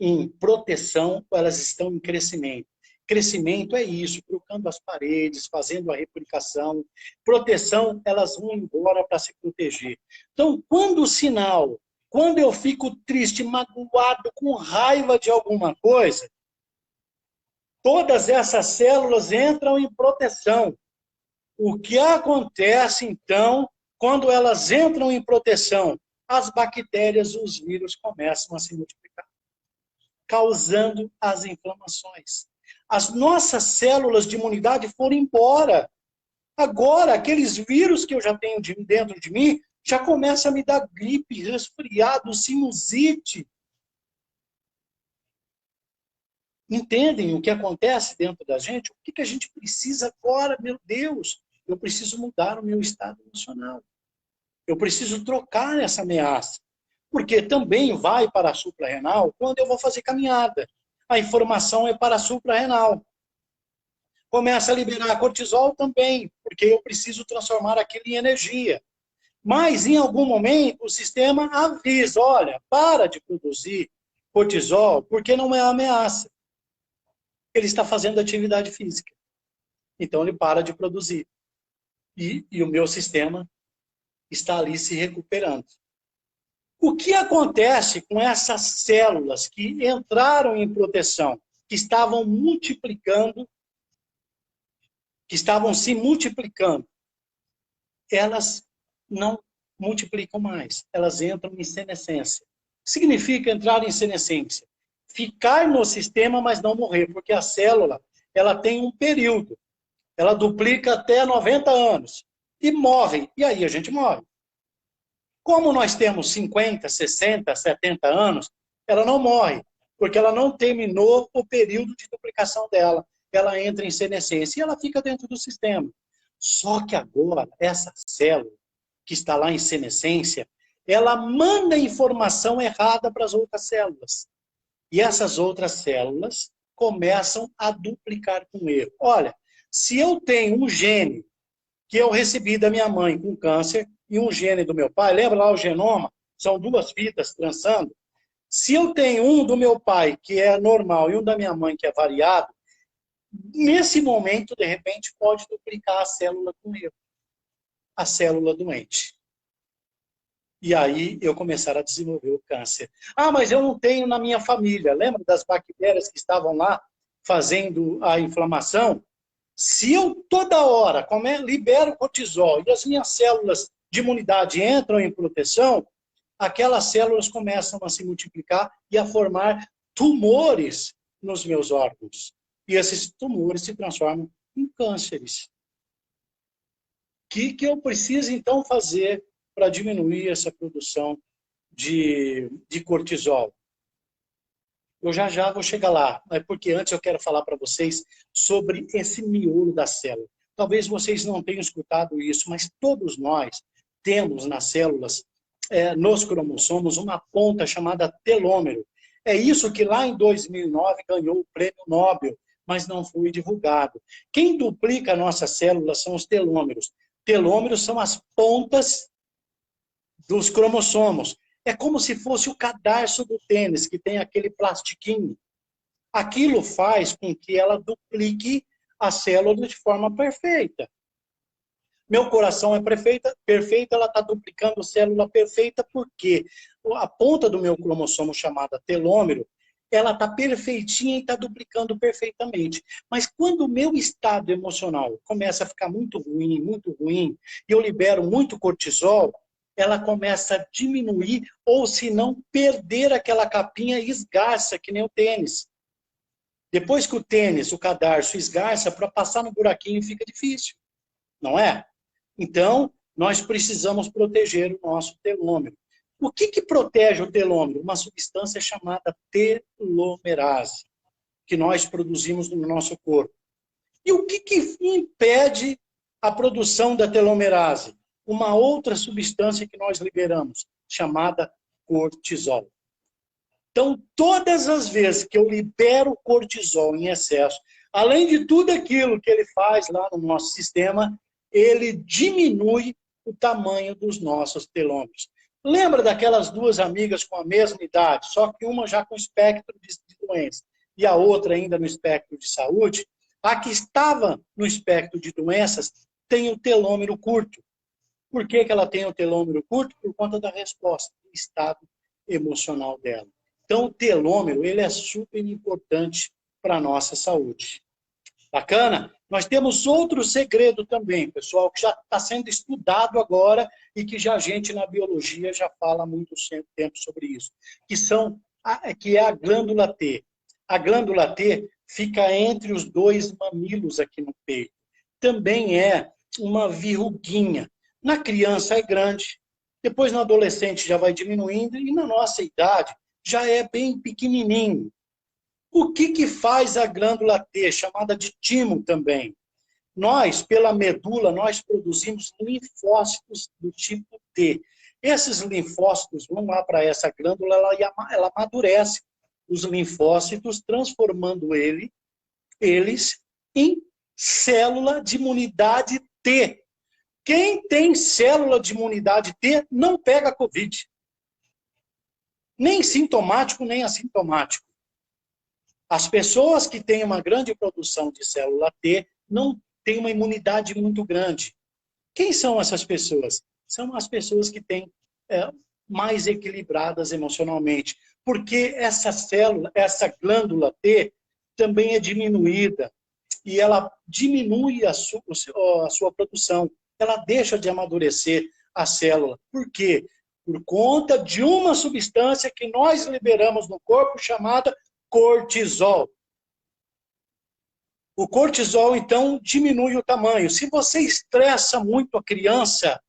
em proteção, ou elas estão em crescimento. Crescimento é isso, trocando as paredes, fazendo a replicação. Proteção, elas vão embora para se proteger. Então, quando o sinal, quando eu fico triste, magoado, com raiva de alguma coisa, todas essas células entram em proteção. O que acontece, então, quando elas entram em proteção? As bactérias, os vírus começam a se multiplicar, causando as inflamações. As nossas células de imunidade foram embora. Agora, aqueles vírus que eu já tenho dentro de mim, já começam a me dar gripe, resfriado, sinusite. Entendem o que acontece dentro da gente? O que a gente precisa agora, meu Deus? Eu preciso mudar o meu estado emocional. Eu preciso trocar essa ameaça. Porque também vai para a suprarrenal quando eu vou fazer caminhada. A informação é para a suprarrenal. Começa a liberar cortisol também, porque eu preciso transformar aquilo em energia. Mas, em algum momento, o sistema avisa, olha, para de produzir cortisol, porque não é ameaça. Ele está fazendo atividade física. Então, ele para de produzir. E o meu sistema está ali se recuperando. O que acontece com essas células que entraram em proteção, que estavam multiplicando, que estavam se multiplicando? Elas não multiplicam mais, elas entram em senescência. O que significa entrar em senescência? Ficar no sistema, mas não morrer, porque a célula ela tem um período, ela duplica até 90 anos, e morre, e aí a gente morre. Como nós temos 50, 60, 70 anos, ela não morre, porque ela não terminou o período de duplicação dela. Ela entra em senescência e ela fica dentro do sistema. Só que agora, essa célula que está lá em senescência, ela manda informação errada para as outras células. E essas outras células começam a duplicar com erro. Olha, se eu tenho um gene que eu recebi da minha mãe com câncer, e um gene do meu pai, lembra lá o genoma? São duas fitas trançando. Se eu tenho um do meu pai que é normal e um da minha mãe que é variado, nesse momento, de repente, pode duplicar a célula com erro. A célula doente. E aí eu começar a desenvolver o câncer. Ah, mas eu não tenho na minha família. Lembra das bactérias que estavam lá fazendo a inflamação? Se eu toda hora libero cortisol e as minhas células de imunidade entram em proteção, aquelas células começam a se multiplicar e a formar tumores nos meus órgãos. E esses tumores se transformam em cânceres. O que eu preciso, então, fazer para diminuir essa produção de cortisol? Eu já vou chegar lá, mas porque antes eu quero falar para vocês sobre esse miolo da célula. Talvez vocês não tenham escutado isso, mas todos nós temos nas células, nos cromossomos, uma ponta chamada telômero. É isso que lá em 2009 ganhou o prêmio Nobel mas não foi divulgado. Quem duplica a nossa célula são os telômeros. Telômeros são as pontas dos cromossomos. É como se fosse o cadarço do tênis, que tem aquele plastiquinho. Aquilo faz com que ela duplique a célula de forma perfeita. Meu coração é perfeito, ela está duplicando célula perfeita, porque a ponta do meu cromossomo, chamada telômero, ela está perfeitinha e está duplicando perfeitamente. Mas quando o meu estado emocional começa a ficar muito ruim, e eu libero muito cortisol, ela começa a diminuir, ou se não, perder aquela capinha e esgarça, que nem o tênis. Depois que o tênis, o cadarço, esgarça, para passar no buraquinho fica difícil, não é? Então, nós precisamos proteger o nosso telômero. O que protege o telômero? Uma substância chamada telomerase, que nós produzimos no nosso corpo. E o que impede a produção da telomerase? Uma outra substância que nós liberamos, chamada cortisol. Então, todas as vezes que eu libero cortisol em excesso, além de tudo aquilo que ele faz lá no nosso sistema, ele diminui o tamanho dos nossos telômeros. Lembra daquelas duas amigas com a mesma idade, só que uma já com espectro de doença e a outra ainda no espectro de saúde? A que estava no espectro de doenças tem o telômero curto. Por que ela tem o telômero curto? Por conta da resposta, do estado emocional dela. Então, o telômero, ele é super importante para a nossa saúde. Bacana? Nós temos outro segredo também, pessoal, que já está sendo estudado agora e que já a gente na biologia já fala há muito tempo sobre isso, que é a glândula T. A glândula T fica entre os dois mamilos aqui no peito. Também é uma verruguinha. Na criança é grande, depois no adolescente já vai diminuindo e na nossa idade já é bem pequenininho. O que faz a glândula T, chamada de timo também? Nós, pela medula, nós produzimos linfócitos do tipo T. Esses linfócitos vão lá para essa glândula, ela amadurece os linfócitos, transformando eles em célula de imunidade T. Quem tem célula de imunidade T não pega Covid. Nem sintomático, nem assintomático. As pessoas que têm uma grande produção de célula T não têm uma imunidade muito grande. Quem são essas pessoas? São as pessoas que têm mais equilibradas emocionalmente. Porque essa célula, essa glândula T, também é diminuída. E ela diminui a sua produção. Ela deixa de amadurecer a célula. Por quê? Por conta de uma substância que nós liberamos no corpo chamada cortisol. O cortisol, então, diminui o tamanho. Se você estressa muito a criança,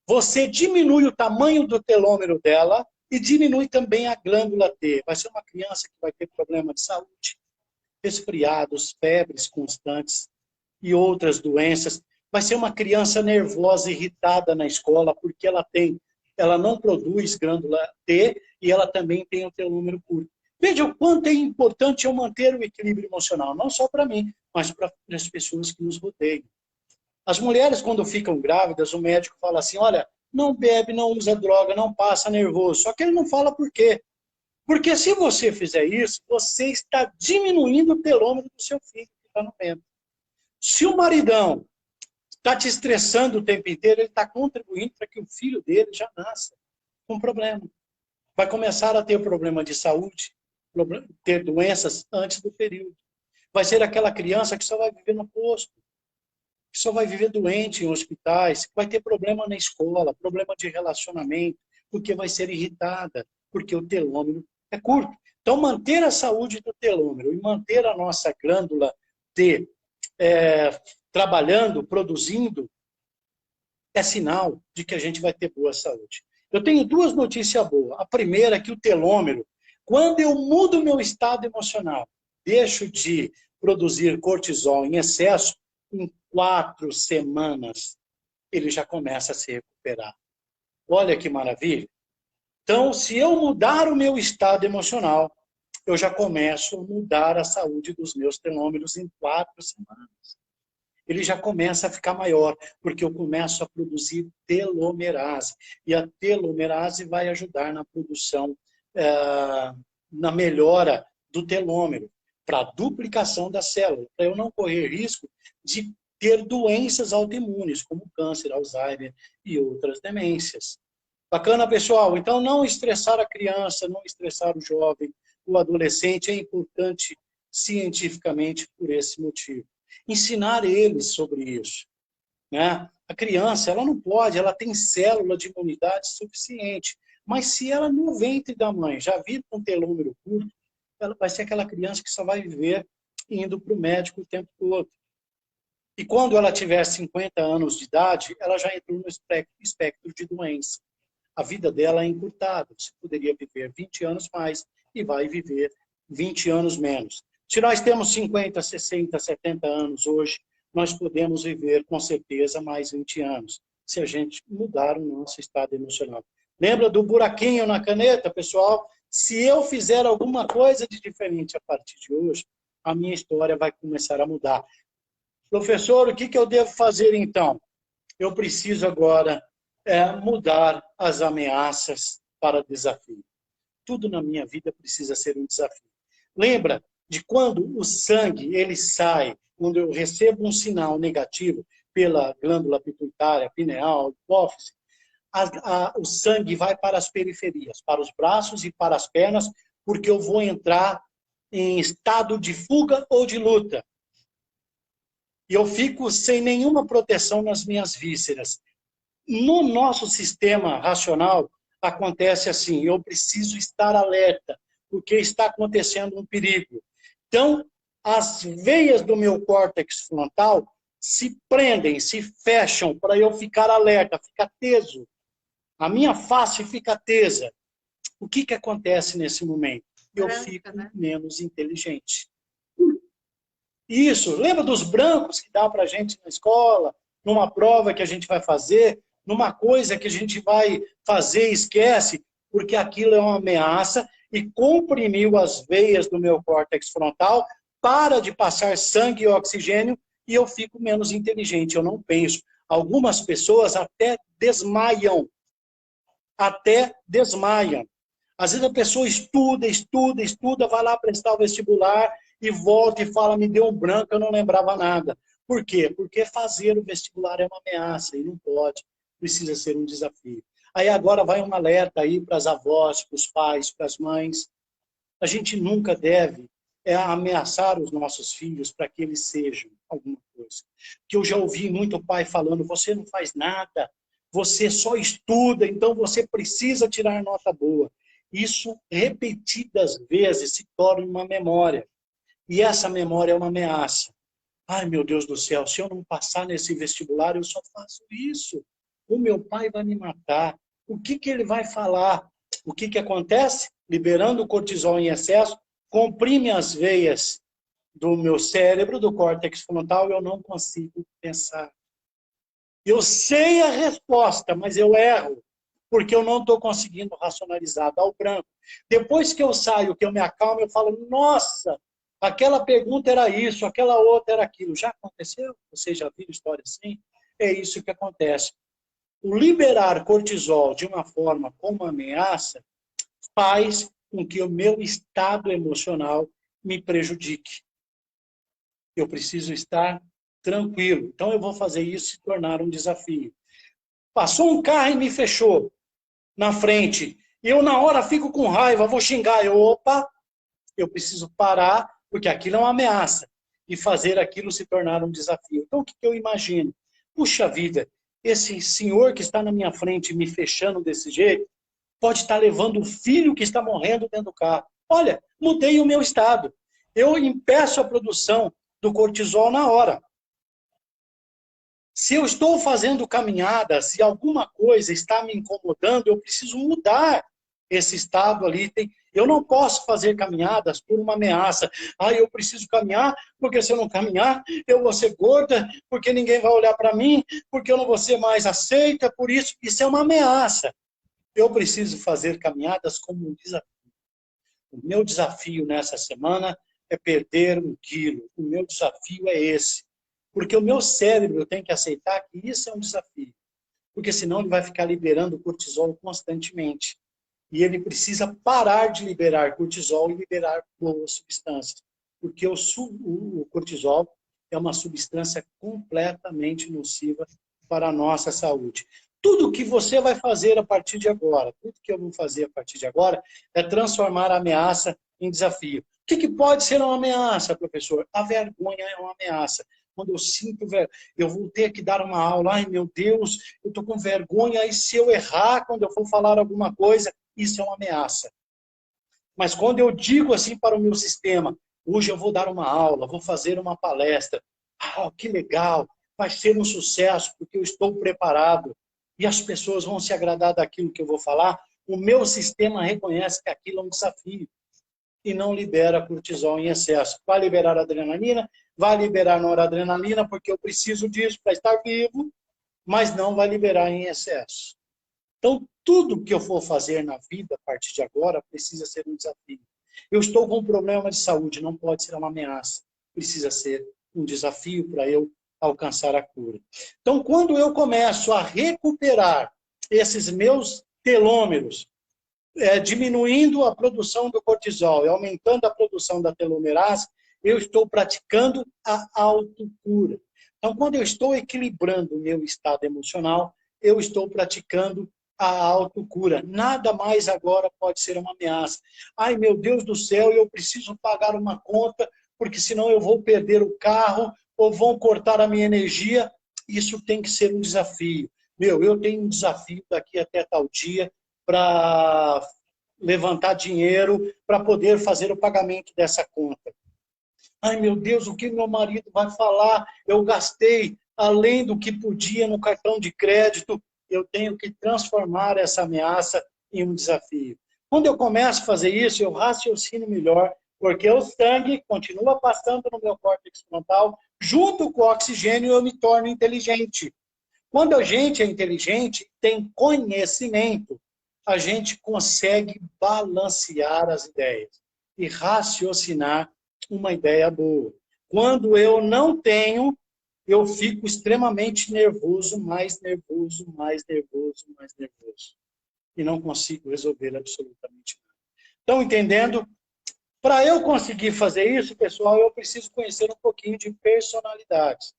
você diminui o tamanho do telômero dela e diminui também a glândula T. Vai ser uma criança que vai ter problema de saúde, resfriados, febres constantes e outras doenças. Vai ser uma criança nervosa, irritada na escola, porque ela não produz glândula T e ela também tem o telômero curto. Veja o quanto é importante eu manter o equilíbrio emocional, não só para mim, mas para as pessoas que nos rodeiam. As mulheres, quando ficam grávidas, o médico fala assim, olha, não bebe, não usa droga, não passa nervoso. Só que ele não fala por quê. Porque se você fizer isso, você está diminuindo o telômero do seu filho que está no ventre. Se o maridão está te estressando o tempo inteiro, ele está contribuindo para que o filho dele já nasça com problema. Vai começar a ter problema de saúde, ter doenças antes do período. Vai ser aquela criança que só vai viver no posto, que só vai viver doente em hospitais, que vai ter problema na escola, problema de relacionamento, porque vai ser irritada, porque o telômero é curto. Então, manter a saúde do telômero e manter a nossa glândula T trabalhando, produzindo, é sinal de que a gente vai ter boa saúde. Eu tenho duas notícias boas. A primeira é que o telômero, quando eu mudo o meu estado emocional, deixo de produzir cortisol em excesso, em 4 semanas, ele já começa a se recuperar. Olha que maravilha. Então, se eu mudar o meu estado emocional, eu já começo a mudar a saúde dos meus telômeros em 4 semanas. Ele já começa a ficar maior, porque eu começo a produzir telomerase. E a telomerase vai ajudar na produção, na melhora do telômero, para a duplicação da célula, para eu não correr risco de ter doenças autoimunes, como câncer, Alzheimer e outras demências. Bacana, pessoal? Então, não estressar a criança, não estressar o jovem, o adolescente, é importante cientificamente por esse motivo. Ensinar eles sobre isso, né? A criança, ela não pode, ela tem célula de imunidade suficiente, mas se ela no ventre da mãe já vir com telômero curto, ela vai ser aquela criança que só vai viver indo para o médico o tempo todo. E quando ela tiver 50 anos de idade, ela já entrou no espectro de doença. A vida dela é encurtada. Você poderia viver 20 anos mais e vai viver 20 anos menos. Se nós temos 50, 60, 70 anos hoje, nós podemos viver com certeza mais 20 anos, se a gente mudar o nosso estado emocional. Lembra do buraquinho na caneta, pessoal? Se eu fizer alguma coisa de diferente a partir de hoje, a minha história vai começar a mudar. Professor, o que eu devo fazer então? Eu preciso agora mudar as ameaças para desafio. Tudo na minha vida precisa ser um desafio. Lembra de quando o sangue ele sai, quando eu recebo um sinal negativo pela glândula pituitária, pineal, hipófise, o sangue vai para as periferias, para os braços e para as pernas, porque eu vou entrar em estado de fuga ou de luta. E eu fico sem nenhuma proteção nas minhas vísceras. No nosso sistema racional, acontece assim, eu preciso estar alerta, porque está acontecendo um perigo. Então, as veias do meu córtex frontal se prendem, se fecham para eu ficar alerta, ficar teso. A minha face fica tesa. O que acontece nesse momento? Eu fico menos inteligente. Isso, lembra dos brancos que dá para a gente na escola, numa prova que a gente vai fazer, numa coisa que a gente vai fazer e esquece, porque aquilo é uma ameaça e comprimiu as veias do meu córtex frontal, para de passar sangue e oxigênio e eu fico menos inteligente, eu não penso. Algumas pessoas até desmaiam. Às vezes a pessoa estuda, vai lá prestar o vestibular e volta e fala, me deu um branco, eu não lembrava nada. Por quê? Porque fazer o vestibular é uma ameaça e não pode. Precisa ser um desafio. Aí agora vai um alerta aí para as avós, para os pais, para as mães. A gente nunca deve ameaçar os nossos filhos para que eles sejam alguma coisa. Que eu já ouvi muito pai falando, você não faz nada, você só estuda, então você precisa tirar nota boa. Isso, repetidas vezes, se torna uma memória. E essa memória é uma ameaça. Ai, meu Deus do céu, se eu não passar nesse vestibular, eu só faço isso. O meu pai vai me matar. O que ele vai falar? O que acontece? Liberando o cortisol em excesso, comprime as veias do meu cérebro, do córtex frontal, eu não consigo pensar. Eu sei a resposta, mas eu erro, porque eu não estou conseguindo racionalizar, dar o branco. Depois que eu saio, que eu me acalmo, eu falo, nossa, aquela pergunta era isso, aquela outra era aquilo. Já aconteceu? Você já viu história assim? É isso que acontece. O liberar cortisol de uma forma como ameaça faz com que o meu estado emocional me prejudique. Eu preciso estar tranquilo. Então eu vou fazer isso se tornar um desafio. Passou um carro e me fechou na frente. Eu na hora fico com raiva, vou xingar. Opa, eu preciso parar, porque aquilo é uma ameaça. E fazer aquilo se tornar um desafio. Então o que eu imagino? Puxa vida, esse senhor que está na minha frente me fechando desse jeito, pode estar levando o filho que está morrendo dentro do carro. Olha, mudei o meu estado. Eu impeço a produção do cortisol na hora. Se eu estou fazendo caminhada, se alguma coisa está me incomodando, eu preciso mudar esse estado ali. Eu não posso fazer caminhadas por uma ameaça. Eu preciso caminhar, porque se eu não caminhar, eu vou ser gorda, porque ninguém vai olhar para mim, porque eu não vou ser mais aceita, por isso. Isso é uma ameaça. Eu preciso fazer caminhadas como um desafio. O meu desafio nessa semana é perder 1 quilo. O meu desafio é esse. Porque o meu cérebro tem que aceitar que isso é um desafio. Porque senão ele vai ficar liberando cortisol constantemente. E ele precisa parar de liberar cortisol e liberar boas substâncias. Porque o cortisol é uma substância completamente nociva para a nossa saúde. Tudo que você vai fazer a partir de agora, tudo que eu vou fazer a partir de agora, é transformar a ameaça em desafio. O que pode ser uma ameaça, professor? A vergonha é uma ameaça. Quando eu sinto, eu vou ter que dar uma aula, ai meu Deus, eu estou com vergonha, e se eu errar quando eu for falar alguma coisa, isso é uma ameaça. Mas quando eu digo assim para o meu sistema, hoje eu vou dar uma aula, vou fazer uma palestra, que legal, vai ser um sucesso, porque eu estou preparado, e as pessoas vão se agradar daquilo que eu vou falar, o meu sistema reconhece que aquilo é um desafio e não libera cortisol em excesso. Vai liberar adrenalina, vai liberar noradrenalina, porque eu preciso disso para estar vivo, mas não vai liberar em excesso. Então, tudo que eu for fazer na vida, a partir de agora, precisa ser um desafio. Eu estou com um problema de saúde, não pode ser uma ameaça. Precisa ser um desafio para eu alcançar a cura. Então, quando eu começo a recuperar esses meus telômeros, diminuindo a produção do cortisol e aumentando a produção da telomerase, eu estou praticando a autocura. Então, quando eu estou equilibrando o meu estado emocional, eu estou praticando a autocura. Nada mais agora pode ser uma ameaça. Ai, meu Deus do céu, eu preciso pagar uma conta, porque senão eu vou perder o carro, ou vão cortar a minha energia. Isso tem que ser um desafio. Eu tenho um desafio daqui até tal dia para levantar dinheiro para poder fazer o pagamento dessa conta. Ai, meu Deus, o que meu marido vai falar? Eu gastei além do que podia no cartão de crédito. Eu tenho que transformar essa ameaça em um desafio. Quando eu começo a fazer isso, eu raciocino melhor, porque o sangue continua passando no meu córtex frontal, junto com o oxigênio eu me torno inteligente. Quando a gente é inteligente, tem conhecimento, a gente consegue balancear as ideias e raciocinar uma ideia boa. Quando eu não tenho, eu fico extremamente nervoso, mais nervoso, mais nervoso, mais nervoso. E não consigo resolver absolutamente nada. Estão entendendo? Para eu conseguir fazer isso, pessoal, eu preciso conhecer um pouquinho de personalidades.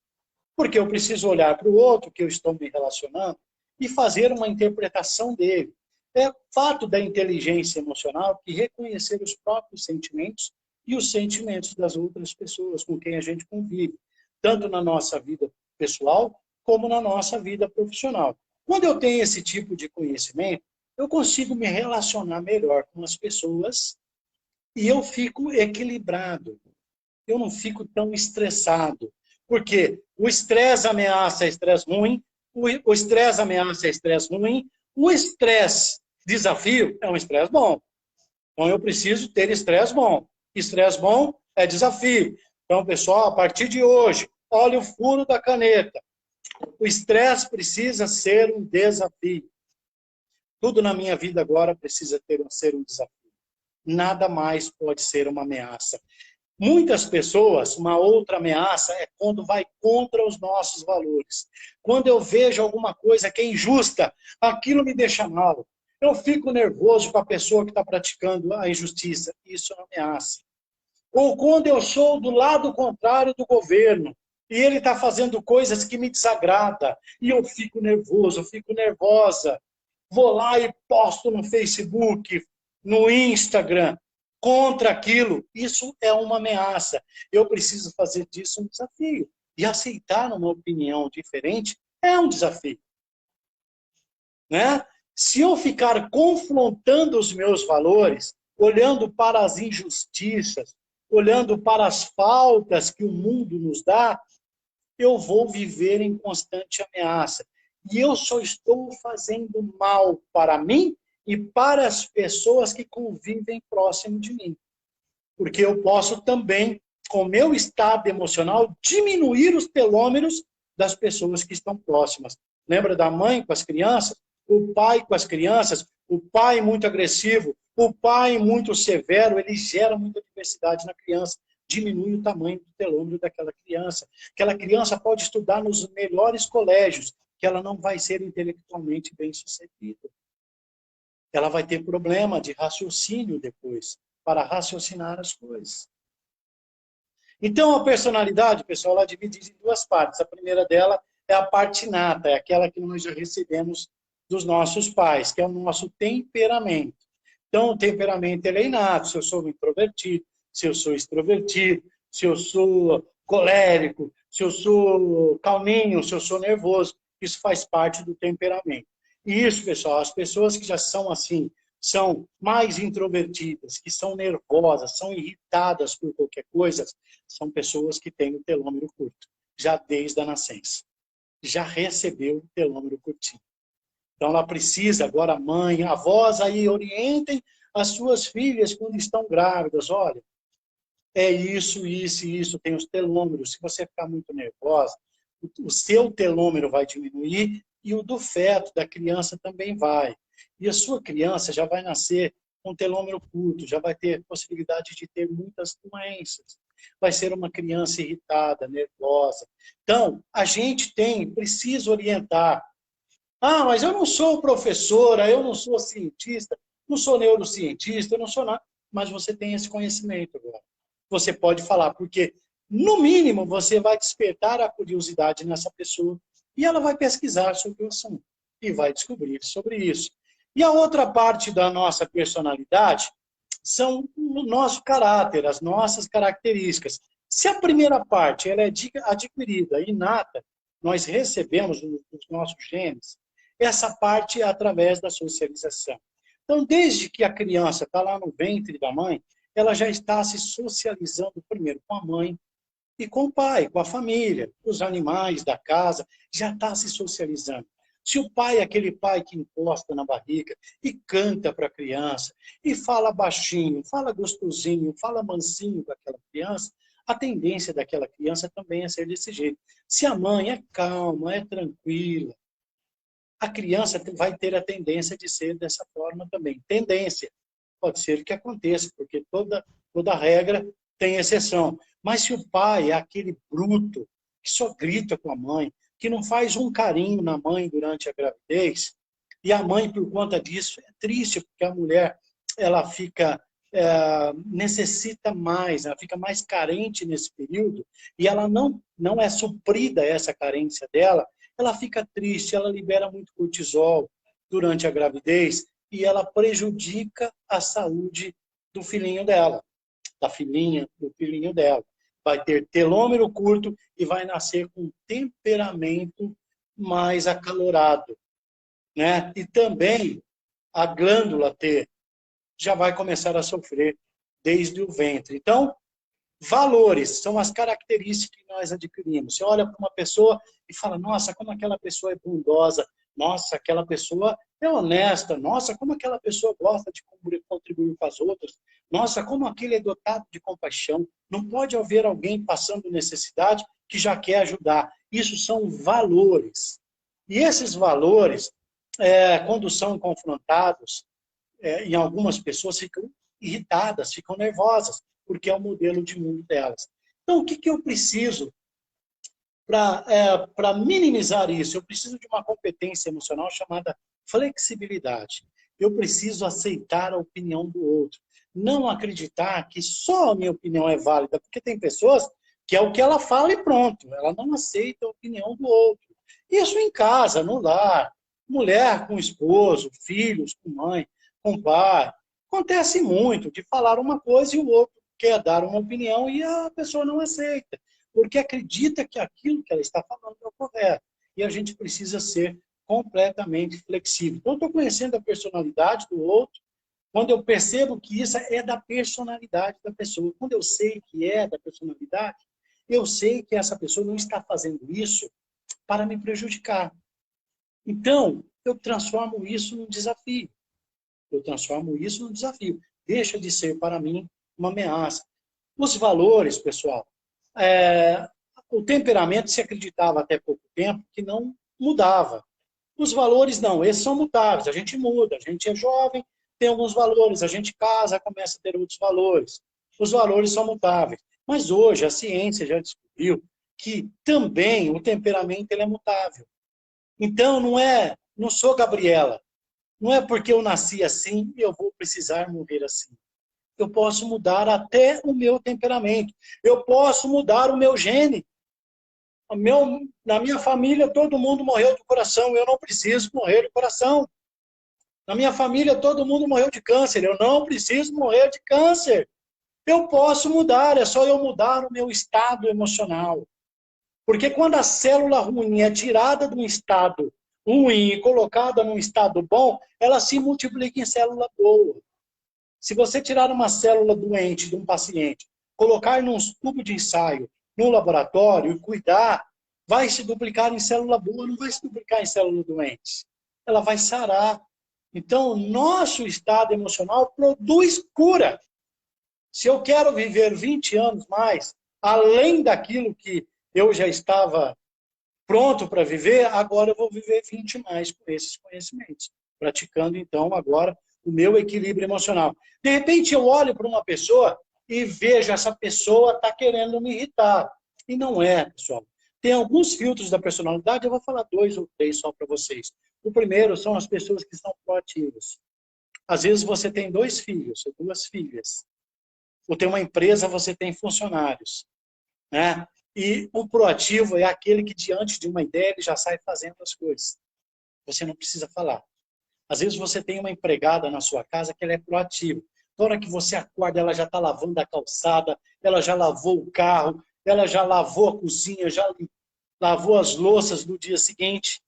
Porque eu preciso olhar para o outro que eu estou me relacionando e fazer uma interpretação dele. É fato da inteligência emocional que reconhecer os próprios sentimentos e os sentimentos das outras pessoas com quem a gente convive, tanto na nossa vida pessoal como na nossa vida profissional. Quando eu tenho esse tipo de conhecimento, eu consigo me relacionar melhor com as pessoas e eu fico equilibrado. Eu não fico tão estressado. Porque o estresse ameaça estresse ruim, o estresse ameaça estresse ruim, o estresse desafio é um estresse bom. Então, eu preciso ter estresse bom. Estresse bom é desafio. Então, pessoal, a partir de hoje, olha o furo da caneta. O estresse precisa ser um desafio. Tudo na minha vida agora precisa ser um desafio. Nada mais pode ser uma ameaça. Muitas pessoas, uma outra ameaça é quando vai contra os nossos valores. Quando eu vejo alguma coisa que é injusta, aquilo me deixa mal. Eu fico nervoso com a pessoa que está praticando a injustiça. Isso é uma ameaça. Ou quando eu sou do lado contrário do governo e ele está fazendo coisas que me desagradam e eu fico nervoso, eu fico nervosa. Vou lá e posto no Facebook, no Instagram, contra aquilo. Isso é uma ameaça. Eu preciso fazer disso um desafio. E aceitar uma opinião diferente é um desafio. Né? Se eu ficar confrontando os meus valores, olhando para as injustiças, olhando para as faltas que o mundo nos dá, eu vou viver em constante ameaça. E eu só estou fazendo mal para mim e para as pessoas que convivem próximo de mim. Porque eu posso também, com o meu estado emocional, diminuir os telômeros das pessoas que estão próximas. Lembra da mãe com as crianças? o pai com as crianças, o pai muito agressivo, o pai muito severo, ele gera muita diversidade na criança, diminui o tamanho do telômero daquela criança. Aquela criança pode estudar nos melhores colégios, que ela não vai ser intelectualmente bem-sucedida. Ela vai ter problema de raciocínio depois, para raciocinar as coisas. Então, a personalidade, pessoal, ela divide em duas partes. A primeira dela é a parte inata, é aquela que nós já recebemos dos nossos pais, que é o nosso temperamento. Então, o temperamento ele é inato, se eu sou introvertido, se eu sou extrovertido, se eu sou colérico, se eu sou calminho, se eu sou nervoso, isso faz parte do temperamento. E isso, pessoal, as pessoas que já são assim, são mais introvertidas, que são nervosas, são irritadas por qualquer coisa, são pessoas que têm o telômero curto, já desde a nascença. Já recebeu o telômero curtinho. Então, ela precisa, agora a mãe, avós aí, orientem as suas filhas quando estão grávidas. Olha, é isso, isso e isso, tem os telômeros. Se você ficar muito nervosa, o seu telômero vai diminuir e o do feto, da criança, também vai. E a sua criança já vai nascer com telômero curto, já vai ter possibilidade de ter muitas doenças. Vai ser uma criança irritada, nervosa. Então, a gente precisa orientar. Ah, mas eu não sou professora, eu não sou cientista, não sou neurocientista, eu não sou nada. Mas você tem esse conhecimento agora. Você pode falar, porque, no mínimo, você vai despertar a curiosidade nessa pessoa e ela vai pesquisar sobre o assunto e vai descobrir sobre isso. E a outra parte da nossa personalidade são o nosso caráter, as nossas características. Se a primeira parte ela é adquirida, inata, nós recebemos os nossos genes, essa parte é através da socialização. Então, desde que a criança está lá no ventre da mãe, ela já está se socializando primeiro com a mãe e com o pai, com a família, com os animais da casa, já está se socializando. Se o pai é aquele pai que encosta na barriga e canta para a criança, e fala baixinho, fala gostosinho, fala mansinho com aquela criança, a tendência daquela criança também é ser desse jeito. Se a mãe é calma, é tranquila, a criança vai ter a tendência de ser dessa forma também. Tendência. Pode ser que aconteça, porque toda regra tem exceção. Mas se o pai é aquele bruto, que só grita com a mãe, que não faz um carinho na mãe durante a gravidez, e a mãe, por conta disso, é triste, porque a mulher ela fica, necessita mais, ela fica mais carente nesse período, e ela não é suprida essa carência dela, ela fica triste, ela libera muito cortisol durante a gravidez, e ela prejudica a saúde do filhinho dela, da filhinha, do filhinho dela. Vai ter telômero curto e vai nascer com um temperamento mais acalorado, né? E também a glândula T já vai começar a sofrer desde o ventre. Então, valores são as características que nós adquirimos. Você olha para uma pessoa e fala, nossa, como aquela pessoa é bondosa, nossa, aquela pessoa é honesta, nossa, como aquela pessoa gosta de contribuir com as outras, nossa, como aquele é dotado de compaixão. Não pode haver alguém passando necessidade que já quer ajudar. Isso são valores. E esses valores, quando são confrontados, em algumas pessoas ficam irritadas, ficam nervosas, porque é o modelo de mundo delas. Então, o que eu preciso para minimizar isso? Eu preciso de uma competência emocional chamada flexibilidade. Eu preciso aceitar a opinião do outro. Não acreditar que só a minha opinião é válida, porque tem pessoas que é o que ela fala e pronto. Ela não aceita a opinião do outro. Isso em casa, no lar. Mulher com esposo, filhos com mãe, com pai. Acontece muito de falar uma coisa e o outro quer dar uma opinião e a pessoa não aceita, porque acredita que aquilo que ela está falando é o correto. E a gente precisa ser completamente flexível. Então, eu estou conhecendo a personalidade do outro, quando eu percebo que isso é da personalidade da pessoa. Quando eu sei que é da personalidade, eu sei que essa pessoa não está fazendo isso para me prejudicar. Então, eu transformo isso num desafio. Eu transformo isso num desafio. Deixa de ser, para mim, uma ameaça. Os valores, pessoal, o temperamento se acreditava até pouco tempo que não mudava. Os valores não, esses são mutáveis, a gente muda, a gente é jovem, tem alguns valores, a gente casa, começa a ter outros valores. Os valores são mutáveis. Mas hoje a ciência já descobriu que também o temperamento ele é mutável. Então não sou Gabriela, não é porque eu nasci assim e eu vou precisar morrer assim. Eu posso mudar até o meu temperamento. Eu posso mudar o meu gene. Na minha família, todo mundo morreu do coração. Eu não preciso morrer do coração. Na minha família, todo mundo morreu de câncer. Eu não preciso morrer de câncer. Eu posso mudar. É só eu mudar o meu estado emocional. Porque quando a célula ruim é tirada de um estado ruim e colocada num estado bom, ela se multiplica em célula boa. Se você tirar uma célula doente de um paciente, colocar num tubo de ensaio, num laboratório e cuidar, vai se duplicar em célula boa, não vai se duplicar em célula doente. Ela vai sarar. Então, o nosso estado emocional produz cura. Se eu quero viver 20 anos mais, além daquilo que eu já estava pronto para viver, agora eu vou viver 20 mais com esses conhecimentos. Praticando, então, agora o meu equilíbrio emocional. De repente, eu olho para uma pessoa e vejo essa pessoa está querendo me irritar. E não é, pessoal. Tem alguns filtros da personalidade, eu vou falar 2 ou 3 só para vocês. O primeiro são as pessoas que são proativas. Às vezes você tem 2 filhos, ou 2 filhas. Ou tem uma empresa, você tem funcionários. Né? E o proativo é aquele que, diante de uma ideia, ele já sai fazendo as coisas. Você não precisa falar. Às vezes você tem uma empregada na sua casa que ela é proativa. Na hora que você acorda, ela já está lavando a calçada, ela já lavou o carro, ela já lavou a cozinha, já lavou as louças no dia seguinte.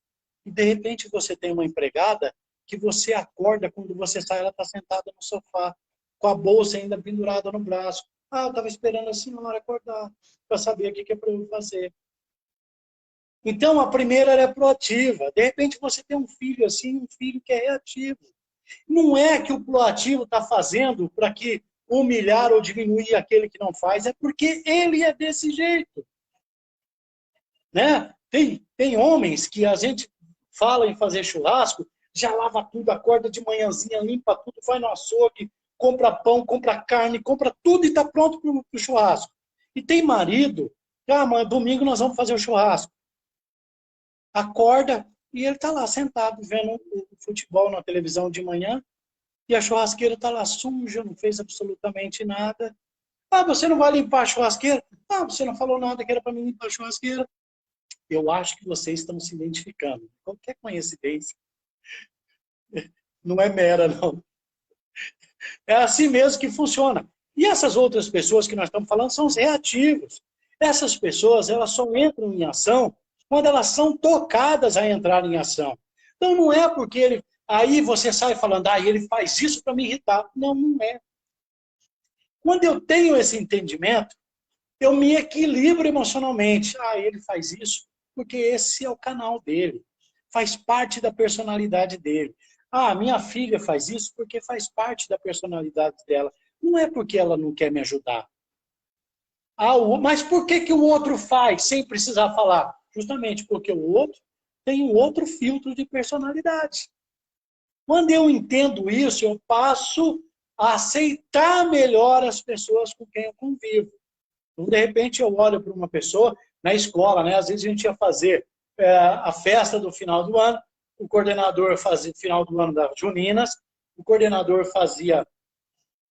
E, de repente, você tem uma empregada que você acorda, quando você sai, ela está sentada no sofá, com a bolsa ainda pendurada no braço. Ah, eu estava esperando a senhora acordar, para saber o que é para eu fazer. Então, a primeira é proativa. De repente, você tem um filho assim, um filho que é reativo. Não é que o proativo está fazendo para que humilhar ou diminuir aquele que não faz, é porque ele é desse jeito. Né? Tem homens que a gente fala em fazer churrasco, já lava tudo, acorda de manhãzinha, limpa tudo, vai no açougue, compra pão, compra carne, compra tudo e está pronto para o churrasco. E tem marido, mas domingo nós vamos fazer o churrasco. Acorda e ele está lá sentado vendo o futebol na televisão de manhã e a churrasqueira está lá suja, não fez absolutamente nada. Ah, você não vai limpar a churrasqueira? Ah, você não falou nada que era para mim limpar a churrasqueira. Eu acho que vocês estão se identificando. Qualquer coincidência. Não é mera, não. É assim mesmo que funciona. E essas outras pessoas que nós estamos falando são os reativos. Essas pessoas, elas só entram em ação quando elas são tocadas a entrar em ação. Então, não é porque ele... Aí você sai falando, ele faz isso para me irritar. Não, não é. Quando eu tenho esse entendimento, eu me equilibro emocionalmente. Ele faz isso porque esse é o canal dele. Faz parte da personalidade dele. Minha filha faz isso porque faz parte da personalidade dela. Não é porque ela não quer me ajudar. Mas por que o outro faz sem precisar falar? Justamente porque o outro tem um outro filtro de personalidade. Quando eu entendo isso, eu passo a aceitar melhor as pessoas com quem eu convivo. Então, de repente, eu olho para uma pessoa na escola, né? Às vezes a gente ia fazer a festa do final do ano, o coordenador fazia final do ano das juninas, o coordenador fazia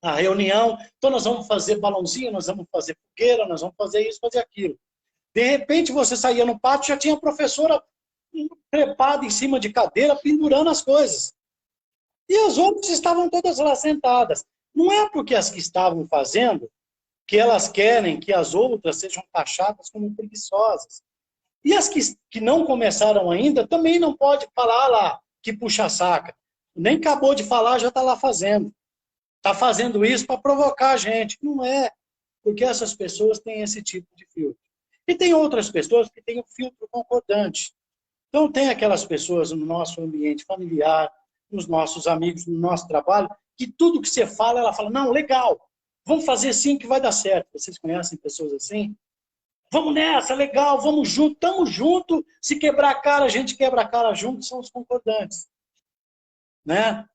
a reunião, então nós vamos fazer balãozinho, nós vamos fazer fogueira, nós vamos fazer isso, fazer aquilo. De repente, você saía no pátio, já tinha a professora trepada em cima de cadeira, pendurando as coisas. E as outras estavam todas lá sentadas. Não é porque as que estavam fazendo que elas querem que as outras sejam taxadas como preguiçosas. E as que não começaram ainda, também não pode falar lá que puxa saca. Nem acabou de falar, já está lá fazendo. Está fazendo isso para provocar a gente. Não é, porque essas pessoas têm esse tipo de filtro. E tem outras pessoas que têm o filtro concordante. Então, tem aquelas pessoas no nosso ambiente familiar, nos nossos amigos, no nosso trabalho, que tudo que você fala, ela fala, não, legal, vamos fazer sim que vai dar certo. Vocês conhecem pessoas assim? Vamos nessa, legal, vamos junto, estamos juntos. Se quebrar a cara, a gente quebra a cara junto, são os concordantes. Né?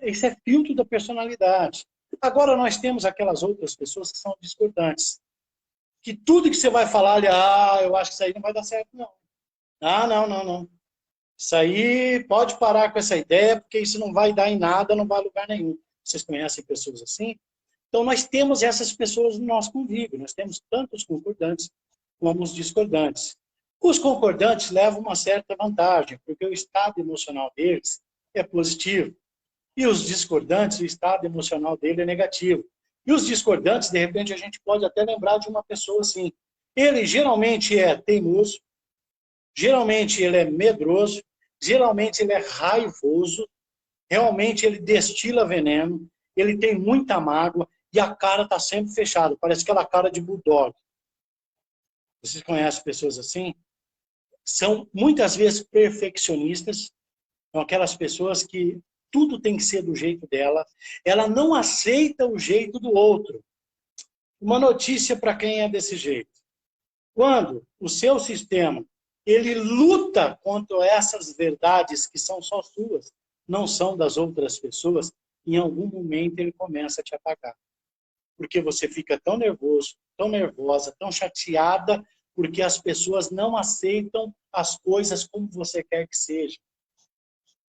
Esse é filtro da personalidade. Agora nós temos aquelas outras pessoas que são discordantes. Que tudo que você vai falar, ali, eu acho que isso aí não vai dar certo, não. Não. Isso aí pode parar com essa ideia, porque isso não vai dar em nada, não vai a lugar nenhum. Vocês conhecem pessoas assim? Então nós temos essas pessoas no nosso convívio. Nós temos tanto os concordantes como os discordantes. Os concordantes levam uma certa vantagem, porque o estado emocional deles é positivo. E os discordantes, o estado emocional dele é negativo. E os discordantes, de repente, a gente pode até lembrar de uma pessoa assim. Ele geralmente é teimoso, geralmente ele é medroso, geralmente ele é raivoso, realmente ele destila veneno, ele tem muita mágoa e a cara está sempre fechada. Parece aquela cara de bulldog. Vocês conhecem pessoas assim? São muitas vezes perfeccionistas, são aquelas pessoas que tudo tem que ser do jeito dela, ela não aceita o jeito do outro. Uma notícia para quem é desse jeito. Quando o seu sistema, ele luta contra essas verdades que são só suas, não são das outras pessoas, em algum momento ele começa a te atacar. Porque você fica tão nervoso, tão nervosa, tão chateada, porque as pessoas não aceitam as coisas como você quer que seja.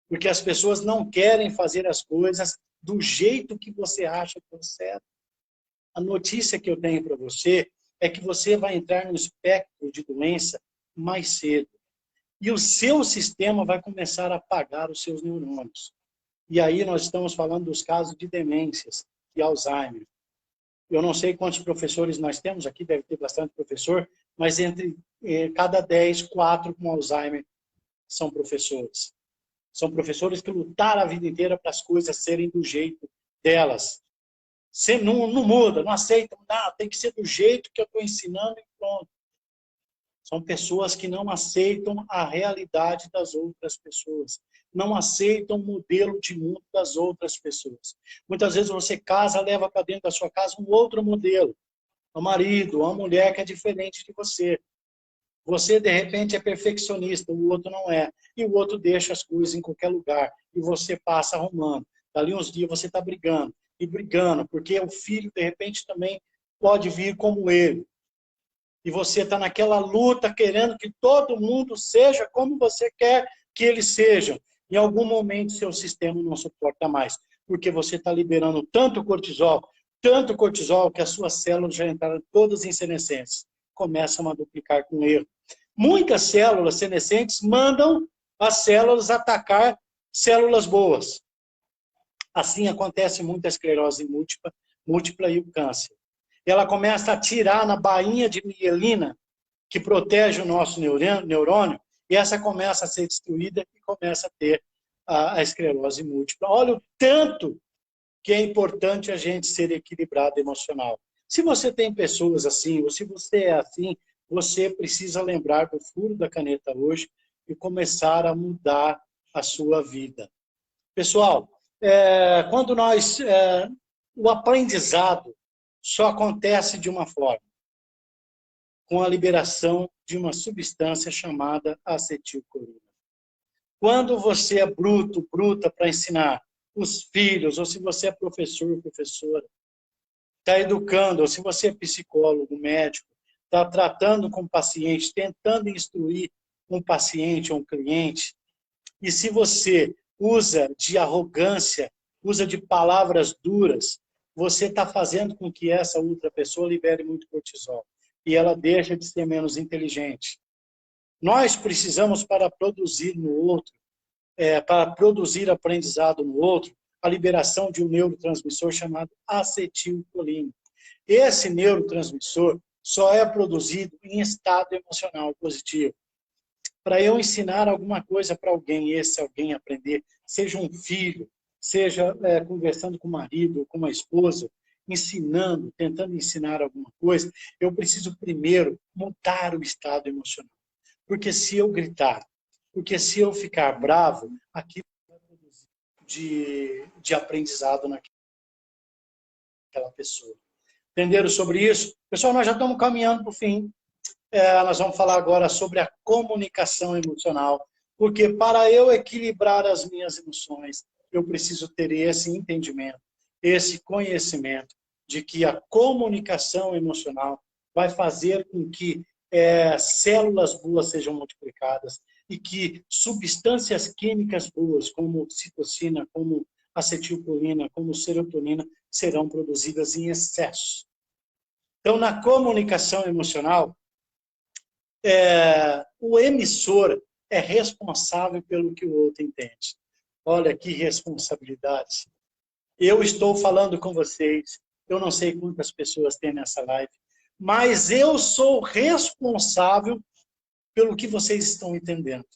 Porque as pessoas não querem fazer as coisas do jeito que você acha que é certo. A notícia que eu tenho para você é que você vai entrar no espectro de doença mais cedo. E o seu sistema vai começar a apagar os seus neurônios. E aí nós estamos falando dos casos de demências e Alzheimer. Eu não sei quantos professores nós temos aqui, deve ter bastante professor, mas entre cada 10, 4 com Alzheimer são professores. São professores que lutaram a vida inteira para as coisas serem do jeito delas. Você não muda, não aceitam nada, tem que ser do jeito que eu estou ensinando e pronto. São pessoas que não aceitam a realidade das outras pessoas. Não aceitam o modelo de mundo das outras pessoas. Muitas vezes você casa, leva para dentro da sua casa um outro modelo. Um marido, uma mulher que é diferente de você. Você, de repente, é perfeccionista, o outro não é. E o outro deixa as coisas em qualquer lugar. E você passa arrumando. Dali uns dias você está brigando. E brigando, porque o filho, de repente, também pode vir como ele. E você está naquela luta, querendo que todo mundo seja como você quer que eles sejam. Em algum momento, seu sistema não suporta mais. Porque você está liberando tanto cortisol, que as suas células já entraram todas em senescência. Começam a duplicar com erro. Muitas células senescentes mandam as células atacar células boas. Assim acontece muita esclerose múltipla e o câncer. Ela começa a tirar na bainha de mielina, que protege o nosso neurônio, e essa começa a ser destruída e começa a ter a esclerose múltipla. Olha o tanto que é importante a gente ser equilibrado emocional. Se você tem pessoas assim, ou se você é assim, você precisa lembrar do furo da caneta hoje e começar a mudar a sua vida. Pessoal, quando o aprendizado só acontece de uma forma, com a liberação de uma substância chamada acetilcolina. Quando você é bruta para ensinar os filhos, ou se você é professor, professora, está educando, ou se você é psicólogo, médico, está tratando com o paciente, tentando instruir um paciente ou um cliente, e se você usa de arrogância, usa de palavras duras, você está fazendo com que essa outra pessoa libere muito cortisol. E ela deixa de ser menos inteligente. Nós precisamos, para produzir no outro, para produzir aprendizado no outro, a liberação de um neurotransmissor chamado acetilcolina. Esse neurotransmissor só é produzido em estado emocional positivo. Para eu ensinar alguma coisa para alguém, esse alguém aprender, seja um filho, seja conversando com o marido, com uma esposa, ensinando, tentando ensinar alguma coisa, eu preciso primeiro mudar o estado emocional. Porque se eu gritar, porque se eu ficar bravo, aquilo vai produzir de aprendizado naquela pessoa. Entenderam sobre isso? Pessoal, nós já estamos caminhando para o fim. Nós vamos falar agora sobre a comunicação emocional, porque para eu equilibrar as minhas emoções, eu preciso ter esse entendimento, esse conhecimento de que a comunicação emocional vai fazer com que células boas sejam multiplicadas e que substâncias químicas boas, como citocina, como acetilcolina, como serotonina, serão produzidas em excesso. Então, na comunicação emocional, o emissor é responsável pelo que o outro entende. Olha que responsabilidade. Eu estou falando com vocês, eu não sei quantas pessoas tem nessa live, mas eu sou responsável pelo que vocês estão entendendo.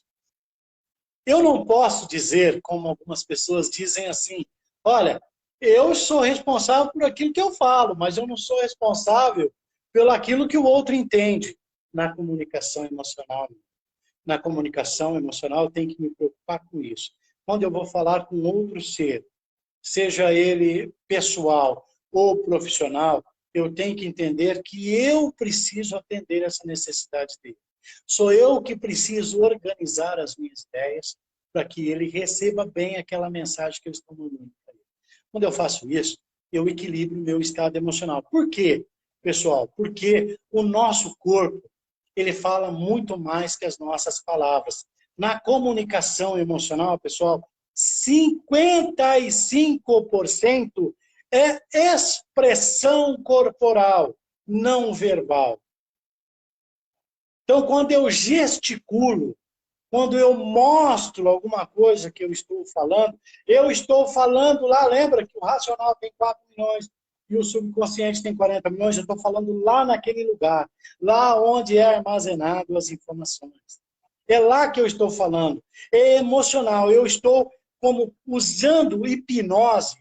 Eu não posso dizer, como algumas pessoas dizem assim, olha, eu sou responsável por aquilo que eu falo, mas eu não sou responsável pelo aquilo que o outro entende. Na comunicação emocional. Na comunicação emocional, eu tenho que me preocupar com isso. Quando eu vou falar com outro ser, seja ele pessoal ou profissional, eu tenho que entender que eu preciso atender essa necessidade dele. Sou eu que preciso organizar as minhas ideias para que ele receba bem aquela mensagem que eu estou mandando para ele. Quando eu faço isso, eu equilibro o meu estado emocional. Por quê, pessoal? Porque o nosso corpo, ele fala muito mais que as nossas palavras. Na comunicação emocional, pessoal, 55% é expressão corporal, não verbal. Então, quando eu gesticulo, quando eu mostro alguma coisa que eu estou falando lá, lembra que o racional tem 4 milhões e o subconsciente tem 40 milhões, eu estou falando lá naquele lugar, lá onde é armazenado as informações. É lá que eu estou falando. É emocional, eu estou como usando hipnose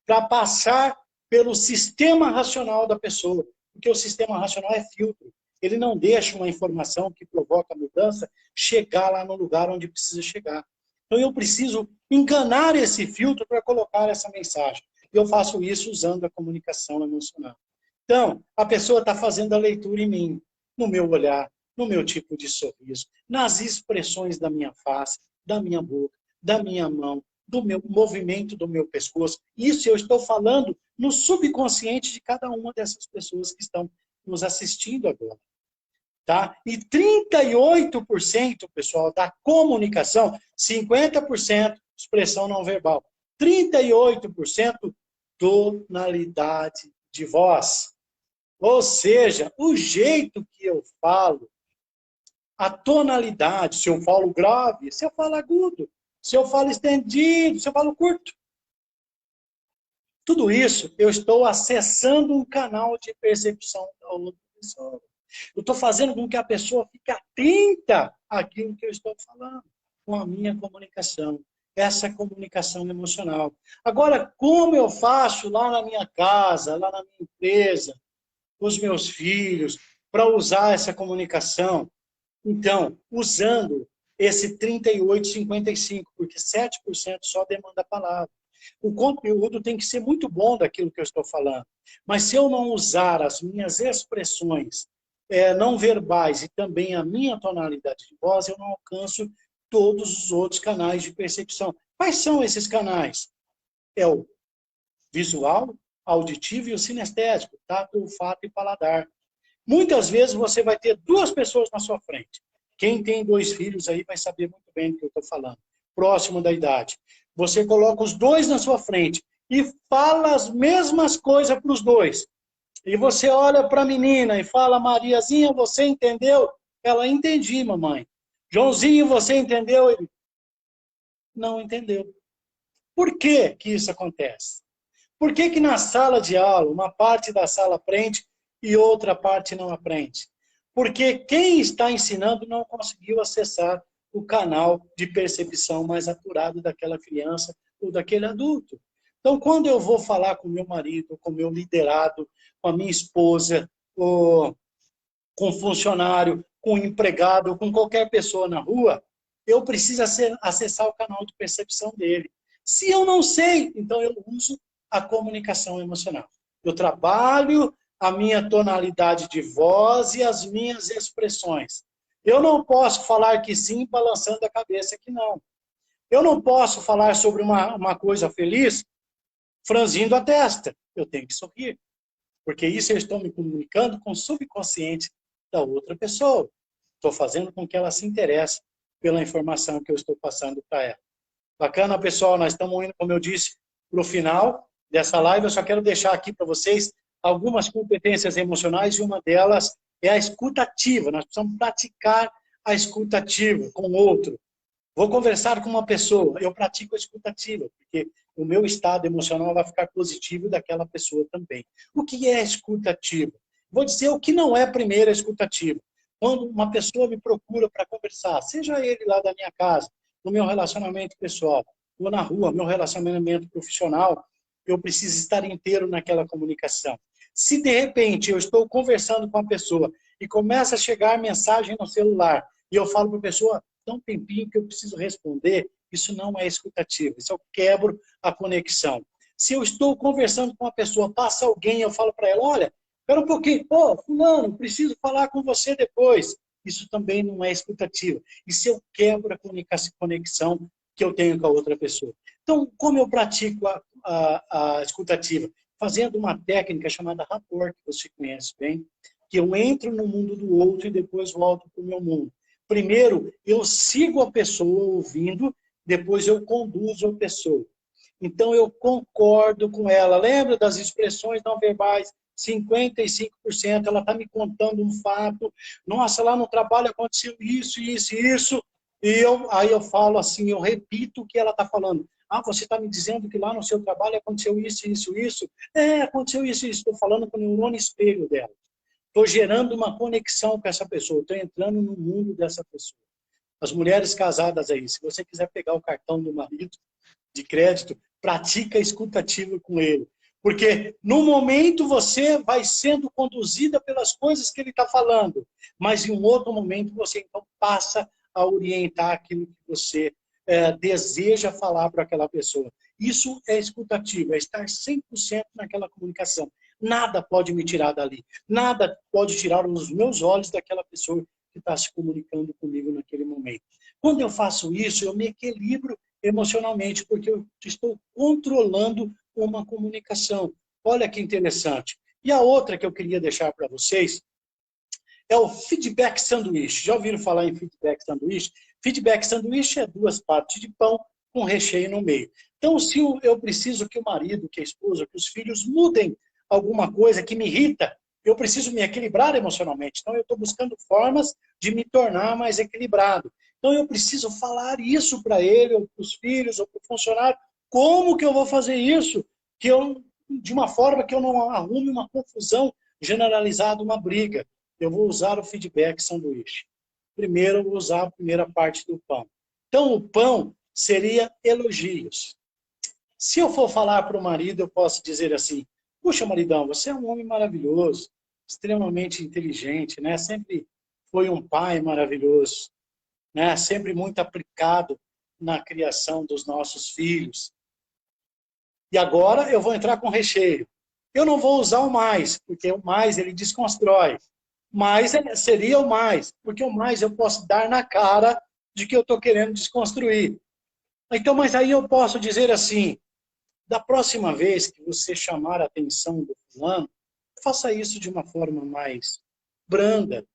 para passar pelo sistema racional da pessoa, porque o sistema racional é filtro. Ele não deixa uma informação que provoca mudança chegar lá no lugar onde precisa chegar. Então eu preciso enganar esse filtro para colocar essa mensagem. Eu faço isso usando a comunicação emocional. Então, a pessoa está fazendo a leitura em mim, no meu olhar, no meu tipo de sorriso, nas expressões da minha face, da minha boca, da minha mão, do meu movimento do meu pescoço. Isso eu estou falando no subconsciente de cada uma dessas pessoas que estão nos assistindo agora. Tá? E 38%, pessoal, da comunicação, 50% expressão não verbal, 38% tonalidade de voz. Ou seja, o jeito que eu falo, a tonalidade, se eu falo grave, se eu falo agudo, se eu falo estendido, se eu falo curto. Tudo isso eu estou acessando um canal de percepção da outra pessoa. Eu estou fazendo com que a pessoa fique atenta àquilo que eu estou falando, com a minha comunicação. Essa comunicação emocional. Agora, como eu faço lá na minha casa, lá na minha empresa, com os meus filhos, para usar essa comunicação? Então, usando esse 38-55, porque 7% só demanda a palavra. O conteúdo tem que ser muito bom daquilo que eu estou falando. Mas se eu não usar as minhas expressões não verbais e também a minha tonalidade de voz, eu não alcanço todos os outros canais de percepção. Quais são esses canais? É o visual, auditivo e o sinestésico, tato, olfato e paladar. Muitas vezes você vai ter duas pessoas na sua frente. Quem tem 2 filhos aí vai saber muito bem do que eu estou falando. Próximo da idade. Você coloca os 2 na sua frente e fala as mesmas coisas para os 2. E você olha para a menina e fala, Mariazinha, você entendeu? Ela, entendi, mamãe. Joãozinho, você entendeu? Ele, não entendeu. Por que que isso acontece? Por que que na sala de aula, uma parte da sala aprende e outra parte não aprende? Porque quem está ensinando não conseguiu acessar o canal de percepção mais apurado daquela criança ou daquele adulto. Então, quando eu vou falar com meu marido, com meu liderado, com a minha esposa, com o funcionário, com o empregado, com qualquer pessoa na rua, eu preciso acessar o canal de percepção dele. Se eu não sei, então eu uso a comunicação emocional. Eu trabalho a minha tonalidade de voz e as minhas expressões. Eu não posso falar que sim balançando a cabeça que não. Eu não posso falar sobre uma coisa feliz franzindo a testa. Eu tenho que sorrir. Porque isso eu estou me comunicando com o subconsciente da outra pessoa. Estou fazendo com que ela se interesse pela informação que eu estou passando para ela. Bacana, pessoal? Nós estamos indo, como eu disse, para o final dessa live. Eu só quero deixar aqui para vocês algumas competências emocionais e uma delas é a escuta ativa. Nós precisamos praticar a escuta ativa com o outro. Vou conversar com uma pessoa, eu pratico a escuta ativa, porque o meu estado emocional vai ficar positivo daquela pessoa também. O que é a escuta ativa? Vou dizer o que não é a primeira escuta ativa. Quando uma pessoa me procura para conversar, seja ele lá da minha casa, no meu relacionamento pessoal, ou na rua, meu relacionamento profissional, eu preciso estar inteiro naquela comunicação. Se de repente eu estou conversando com a pessoa e começa a chegar mensagem no celular e eu falo para a pessoa, dá um tempinho que eu preciso responder, isso não é escutativo, isso eu quebro a conexão. Se eu estou conversando com uma pessoa, passa alguém, eu falo para ela, olha, espera um pouquinho, pô, fulano, preciso falar com você depois. Isso também não é escutativo. Isso eu quebro a conexão que eu tenho com a outra pessoa. Então, como eu pratico a escutativa? Fazendo uma técnica chamada rapport, que você conhece bem, que eu entro no mundo do outro e depois volto para o meu mundo. Primeiro, eu sigo a pessoa ouvindo, depois eu conduzo a pessoa. Então, eu concordo com ela. Lembra das expressões não verbais? 55%, ela está me contando um fato. Nossa, lá no trabalho aconteceu isso, isso, isso. E aí eu falo assim, eu repito o que ela está falando. Ah, você está me dizendo que lá no seu trabalho aconteceu isso, isso, isso? É, aconteceu isso, isso. Estou falando com o neurônio espelho dela. Estou gerando uma conexão com essa pessoa. Estou entrando no mundo dessa pessoa. As mulheres casadas aí, se você quiser pegar o cartão do marido de crédito, pratica a escutativa com ele. Porque no momento você vai sendo conduzida pelas coisas que ele está falando, mas em um outro momento você então passa a orientar aquilo que você deseja falar para aquela pessoa. Isso é escutativo, é estar 100% naquela comunicação. Nada pode me tirar dali. Nada pode tirar os meus olhos daquela pessoa que está se comunicando comigo naquele momento. Quando eu faço isso, eu me equilibro emocionalmente, porque eu estou controlando uma comunicação. Olha que interessante. E a outra que eu queria deixar para vocês é o feedback sanduíche. Já ouviram falar em feedback sanduíche? Feedback sanduíche é 2 partes de pão com recheio no meio. Então, se eu preciso que o marido, que a esposa, que os filhos mudem alguma coisa que me irrita, eu preciso me equilibrar emocionalmente. Então, eu estou buscando formas de me tornar mais equilibrado. Então, eu preciso falar isso para ele, ou para os filhos, ou para o funcionário. Como que eu vou fazer isso? De uma forma que eu não arrume uma confusão generalizada, uma briga. Eu vou usar o feedback sanduíche. Primeiro, eu vou usar a primeira parte do pão. Então, o pão seria elogios. Se eu for falar para o marido, eu posso dizer assim, puxa, maridão, você é um homem maravilhoso, extremamente inteligente, né? Sempre foi um pai maravilhoso, né? Sempre muito aplicado na criação dos nossos filhos. E agora eu vou entrar com recheio. Eu não vou usar o mais, porque o mais ele desconstrói. Mais seria o mais, porque o mais eu posso dar na cara de que eu estou querendo desconstruir. Então, mas aí eu posso dizer assim, da próxima vez que você chamar a atenção do fulano, faça isso de uma forma mais branda,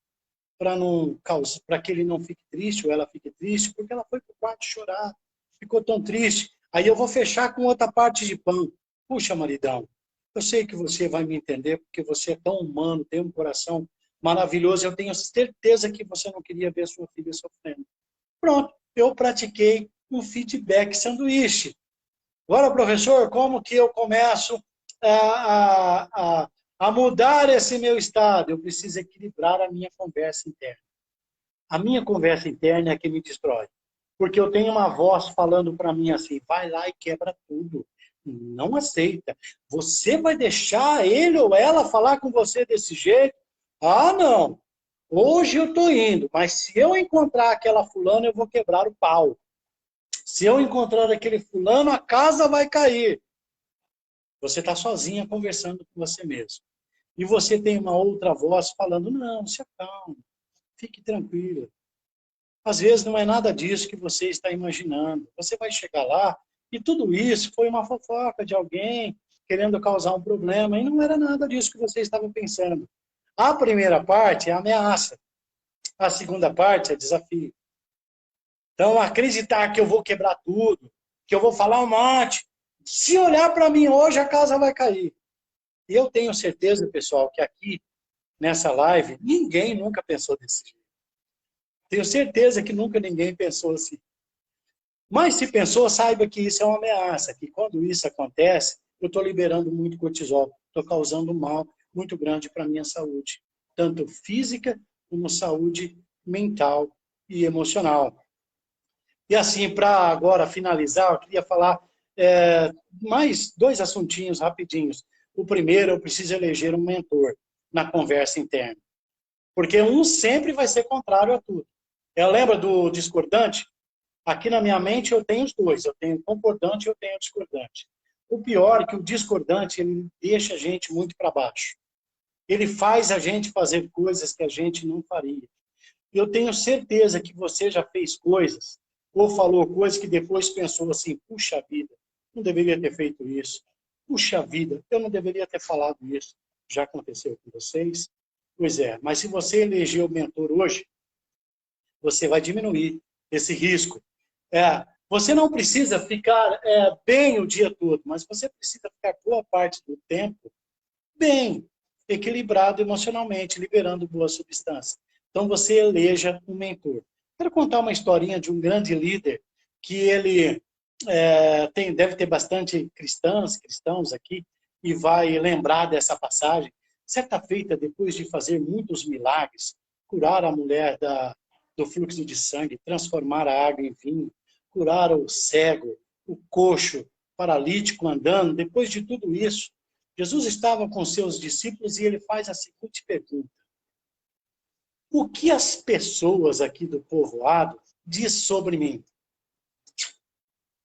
para que ele não fique triste ou ela fique triste, porque ela foi para o quarto chorar, ficou tão triste. Aí eu vou fechar com outra parte de pão. Puxa, maridão, eu sei que você vai me entender, porque você é tão humano, tem um coração maravilhoso, eu tenho certeza que você não queria ver sua filha sofrendo. Pronto, eu pratiquei um feedback sanduíche. Agora, professor, como que eu começo a mudar esse meu estado? Eu preciso equilibrar a minha conversa interna. A minha conversa interna é a que me destrói. Porque eu tenho uma voz falando para mim assim, vai lá e quebra tudo. Não aceita. Você vai deixar ele ou ela falar com você desse jeito? Ah, não. Hoje eu estou indo, mas se eu encontrar aquela fulana, eu vou quebrar o pau. Se eu encontrar aquele fulano, a casa vai cair. Você está sozinha conversando com você mesmo. E você tem uma outra voz falando, não, se acalme, fique tranquila. Às vezes não é nada disso que você está imaginando. Você vai chegar lá e tudo isso foi uma fofoca de alguém querendo causar um problema, e não era nada disso que você estava pensando. A primeira parte é ameaça, a segunda parte é desafio. Então, acreditar que eu vou quebrar tudo, que eu vou falar um monte, se olhar para mim hoje, a casa vai cair. E eu tenho certeza, pessoal, que aqui, nessa live, ninguém nunca pensou desse jeito. Tenho certeza que nunca ninguém pensou assim. Mas se pensou, saiba que isso é uma ameaça, que quando isso acontece, eu estou liberando muito cortisol, estou causando um mal muito grande para a minha saúde, tanto física como saúde mental e emocional. E assim, para agora finalizar, eu queria falar mais 2 assuntinhos rapidinhos. O primeiro, eu preciso eleger um mentor na conversa interna, porque um sempre vai ser contrário a tudo. Lembra do discordante? Aqui na minha mente eu tenho os dois, eu tenho o concordante e eu tenho o discordante. O pior é que o discordante, ele deixa a gente muito para baixo. Ele faz a gente fazer coisas que a gente não faria. Eu tenho certeza que você já fez coisas, ou falou coisas que depois pensou assim, puxa vida, não deveria ter feito isso. Puxa vida, eu não deveria ter falado isso. Já aconteceu com vocês? Pois é, mas se você eleger o mentor hoje, você vai diminuir esse risco. Você não precisa ficar bem o dia todo, mas você precisa ficar boa parte do tempo bem, equilibrado emocionalmente, liberando boa substância. Então, você eleja um mentor. Quero contar uma historinha de um grande líder que ele deve ter bastante cristãos aqui, e vai lembrar dessa passagem. Certa feita, depois de fazer muitos milagres, curar a mulher do fluxo de sangue, transformar a água em vinho, curar o cego, o coxo, paralítico andando, depois de tudo isso, Jesus estava com seus discípulos e ele faz a seguinte pergunta: o que as pessoas aqui do povoado diz sobre mim?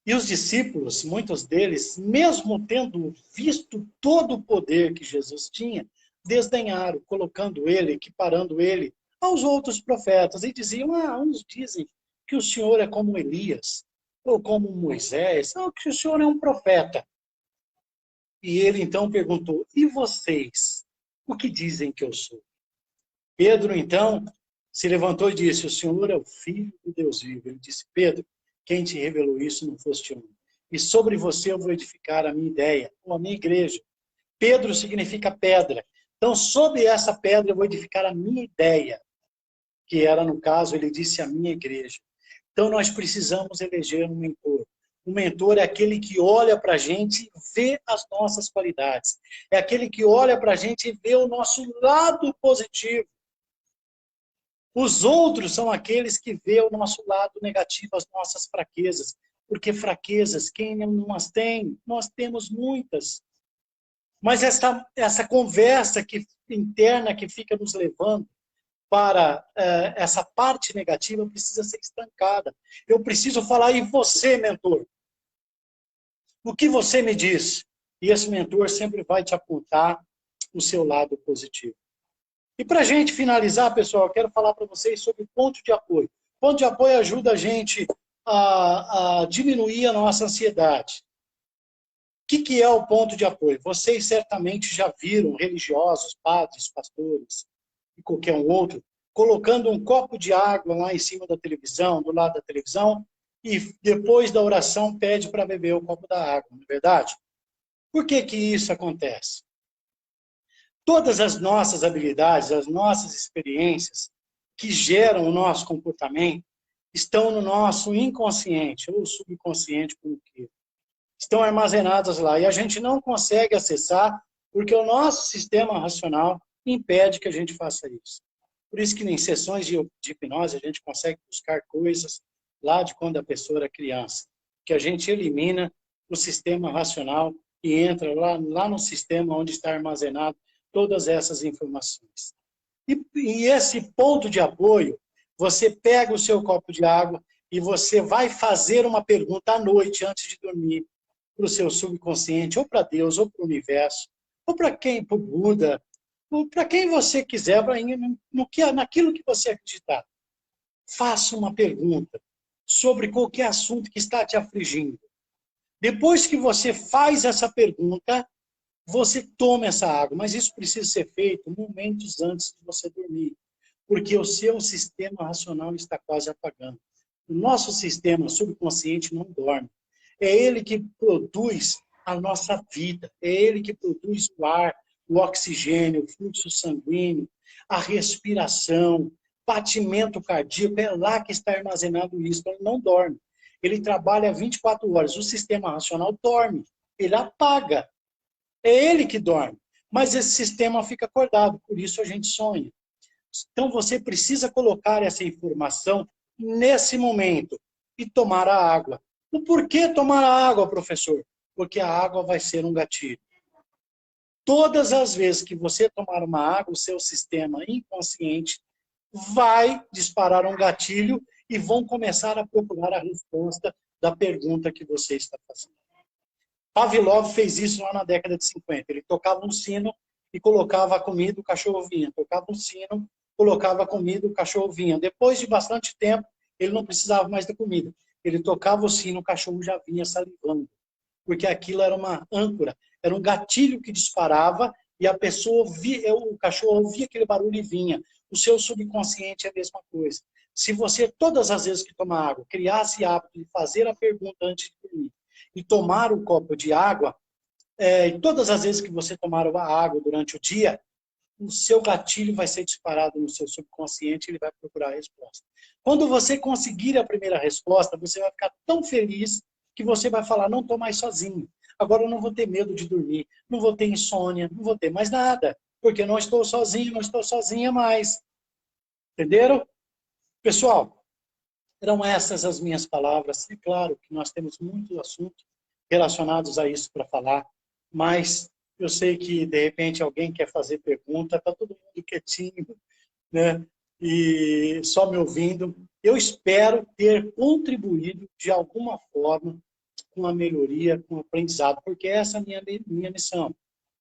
E os discípulos, muitos deles, mesmo tendo visto todo o poder que Jesus tinha, desdenharam, colocando ele, equiparando ele aos outros profetas, e diziam, uns dizem que o Senhor é como Elias, ou como Moisés, ou que o Senhor é um profeta. E ele então perguntou, e vocês, o que dizem que eu sou? Pedro, então, se levantou e disse, o Senhor é o Filho do Deus vivo. Ele disse, Pedro, quem te revelou isso não foste um. E sobre você eu vou edificar a minha ideia, ou a minha igreja. Pedro significa pedra. Então, sobre essa pedra eu vou edificar a minha ideia, que era, no caso, ele disse a minha igreja. Então, nós precisamos eleger um mentor. O mentor é aquele que olha para a gente e vê as nossas qualidades. É aquele que olha para a gente e vê o nosso lado positivo. Os outros são aqueles que vê o nosso lado negativo, as nossas fraquezas. Porque fraquezas, quem não as tem? Nós temos muitas. Mas essa conversa interna que fica nos levando para essa parte negativa precisa ser estancada. Eu preciso falar, e você, mentor? O que você me diz? E esse mentor sempre vai te apontar o seu lado positivo. E para a gente finalizar, pessoal, eu quero falar para vocês sobre ponto de apoio. Ponto de apoio ajuda a gente a diminuir a nossa ansiedade. O que é o ponto de apoio? Vocês certamente já viram religiosos, padres, pastores e qualquer um outro, colocando um copo de água lá em cima da televisão, do lado da televisão, e depois da oração pede para beber o copo da água, não é verdade? Por que isso acontece? Todas as nossas habilidades, as nossas experiências que geram o nosso comportamento estão no nosso inconsciente, ou subconsciente, como queira. Estão armazenadas lá, e a gente não consegue acessar porque o nosso sistema racional impede que a gente faça isso. Por isso que em sessões de hipnose a gente consegue buscar coisas lá de quando a pessoa era criança, que a gente elimina o sistema racional e entra lá no sistema onde está armazenado todas essas informações. E esse ponto de apoio, você pega o seu copo de água e você vai fazer uma pergunta à noite, antes de dormir, para o seu subconsciente, ou para Deus, ou para o universo, ou para quem? Para o Buda, para quem você quiser, naquilo que você acreditar. Faça uma pergunta sobre qualquer assunto que está te afligindo. Depois que você faz essa pergunta, você toma essa água, mas isso precisa ser feito momentos antes de você dormir, porque o seu sistema racional está quase apagando. O nosso sistema subconsciente não dorme. É ele que produz a nossa vida, é ele que produz o ar, o oxigênio, o fluxo sanguíneo, a respiração, batimento cardíaco, é lá que está armazenado isso, ele não dorme. Ele trabalha 24 horas, o sistema racional dorme, ele apaga. É ele que dorme, mas esse sistema fica acordado, por isso a gente sonha. Então você precisa colocar essa informação nesse momento e tomar a água. O porquê tomar a água, professor? Porque a água vai ser um gatilho. Todas as vezes que você tomar uma água, o seu sistema inconsciente vai disparar um gatilho e vão começar a procurar a resposta da pergunta que você está fazendo. Pavlov fez isso lá na década de 50. Ele tocava um sino e colocava a comida, o cachorro vinha. Tocava um sino, colocava a comida, o cachorro vinha. Depois de bastante tempo, ele não precisava mais da comida. Ele tocava o sino, o cachorro já vinha salivando. Porque aquilo era uma âncora, era um gatilho que disparava e a pessoa via, o cachorro ouvia aquele barulho e vinha. O seu subconsciente é a mesma coisa. Se você, todas as vezes que toma água, criasse hábito de fazer a pergunta antes de dormir, e tomar um copo de água, e todas as vezes que você tomar a água durante o dia, o seu gatilho vai ser disparado no seu subconsciente e ele vai procurar a resposta. Quando você conseguir a primeira resposta, você vai ficar tão feliz que você vai falar, não estou mais sozinho. Agora eu não vou ter medo de dormir, não vou ter insônia, não vou ter mais nada, porque não estou sozinho, não estou sozinha mais. Entenderam? Pessoal, eram essas as minhas palavras. É claro que nós temos muito assunto relacionados a isso para falar, mas eu sei que, de repente, alguém quer fazer pergunta, está todo mundo quietinho, né? E só me ouvindo. Eu espero ter contribuído de alguma forma com a melhoria, com o aprendizado, porque essa é a minha missão,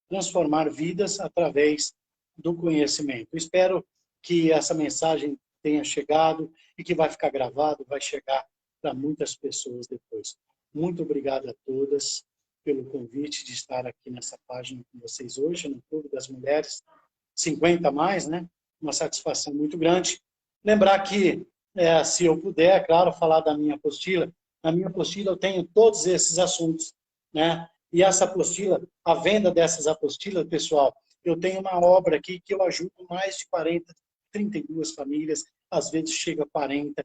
transformar vidas através do conhecimento. Eu espero que essa mensagem tenha chegado e que vai ficar gravado, vai chegar para muitas pessoas depois. Muito obrigado a todas pelo convite de estar aqui nessa página com vocês hoje, no Clube das Mulheres, 50 a mais, né? Uma satisfação muito grande. Lembrar que, se eu puder, é claro, falar da minha apostila. Na minha apostila eu tenho todos esses assuntos, né? E essa apostila, a venda dessas apostilas, pessoal, eu tenho uma obra aqui que eu ajudo mais de 40, 32 famílias, às vezes chega a 40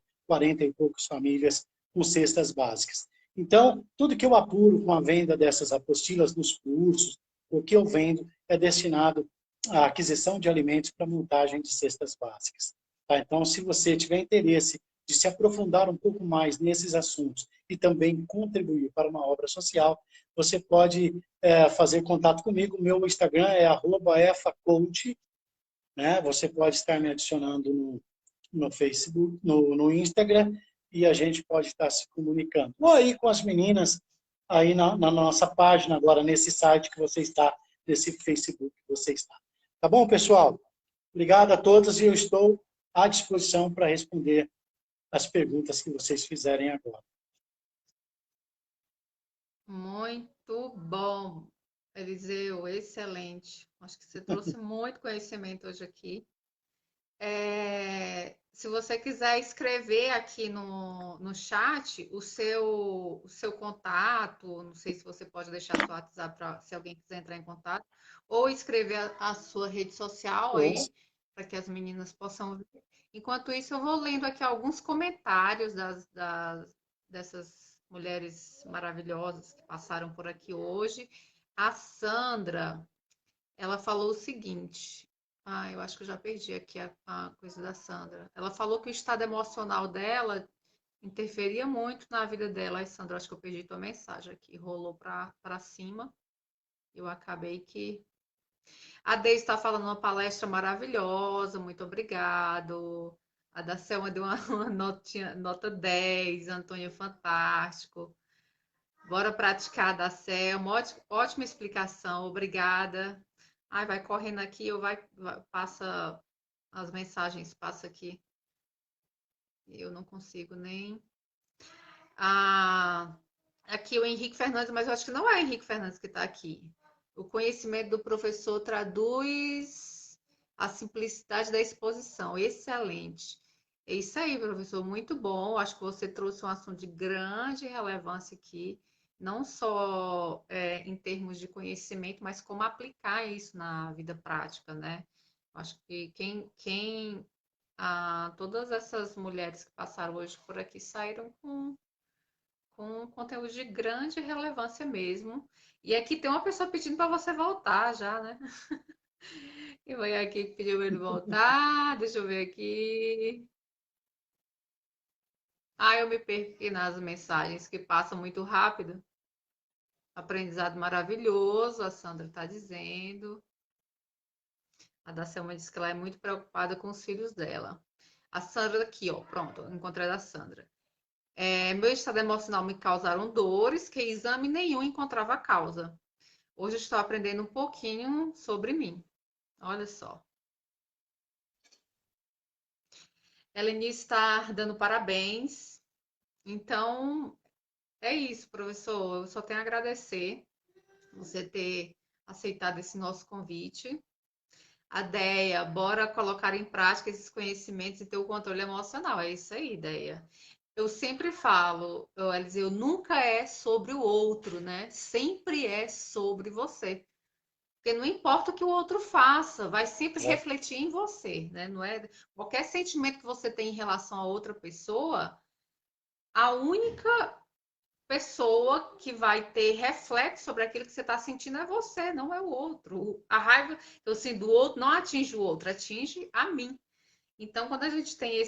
e poucas famílias com cestas básicas. Então, tudo que eu apuro com a venda dessas apostilas nos cursos, o que eu vendo é destinado à aquisição de alimentos para montagem de cestas básicas. Tá? Então, se você tiver interesse de se aprofundar um pouco mais nesses assuntos e também contribuir para uma obra social, você pode fazer contato comigo. Meu Instagram é @efacoach, né? Você pode estar me adicionando no Facebook, no Instagram, e a gente pode estar se comunicando. Ou aí com as meninas, aí na nossa página agora, nesse site que você está, nesse Facebook que você está. Tá bom, pessoal? Obrigado a todos e eu estou à disposição para responder as perguntas que vocês fizerem agora. Muito bom, Eliseu, excelente. Acho que você trouxe muito conhecimento hoje aqui. Se você quiser escrever aqui no chat o seu contato, não sei se você pode deixar seu WhatsApp para se alguém quiser entrar em contato, ou escrever a sua rede social aí, para que as meninas possam ver. Enquanto isso, eu vou lendo aqui alguns comentários dessas mulheres maravilhosas que passaram por aqui hoje. A Sandra, ela falou o seguinte. Eu acho que eu já perdi aqui a coisa da Sandra. Ela falou que o estado emocional dela interferia muito na vida dela. Ai, Sandra, acho que eu perdi tua mensagem aqui. Rolou para cima. Eu acabei que... A Deise está falando uma palestra maravilhosa. Muito obrigado. A da Selma deu uma nota 10. Antônio, fantástico. Bora praticar da Selma. Ótima explicação. Obrigada. Ai, vai correndo aqui, ou passa as mensagens, passa aqui. Eu não consigo nem. Ah, aqui o Henrique Fernandes, mas eu acho que não é o Henrique Fernandes que está aqui. O conhecimento do professor traduz a simplicidade da exposição. Excelente. É isso aí, professor. Muito bom. Acho que você trouxe um assunto de grande relevância aqui, não só em termos de conhecimento, mas como aplicar isso na vida prática, né? Acho que todas essas mulheres que passaram hoje por aqui saíram com conteúdo de grande relevância mesmo. E aqui tem uma pessoa pedindo para você voltar já, né? E vai aqui que pediu para ele voltar. Deixa eu ver aqui. Ah, eu me perco aqui nas mensagens que passam muito rápido. Aprendizado maravilhoso, a Sandra está dizendo. A Dacelma diz que ela é muito preocupada com os filhos dela. A Sandra aqui, ó, pronto, encontrei a Sandra. Meu estado emocional me causaram dores que exame nenhum encontrava a causa. Hoje estou aprendendo um pouquinho sobre mim. Olha só. Elenice está dando parabéns. Então, é isso, professor. Eu só tenho a agradecer você ter aceitado esse nosso convite. A Deia, bora colocar em prática esses conhecimentos e ter o controle emocional. É isso aí, Deia. Eu sempre falo, Eliseu, nunca é sobre o outro, né? Sempre é sobre você. Porque não importa o que o outro faça, vai sempre Exato. refletir em você, né? Não é qualquer sentimento que você tem em relação a outra pessoa, a única pessoa que vai ter reflexo sobre aquilo que você está sentindo é você, não é o outro. A raiva que eu sinto do outro não atinge o outro, atinge a mim. Então, quando a gente tem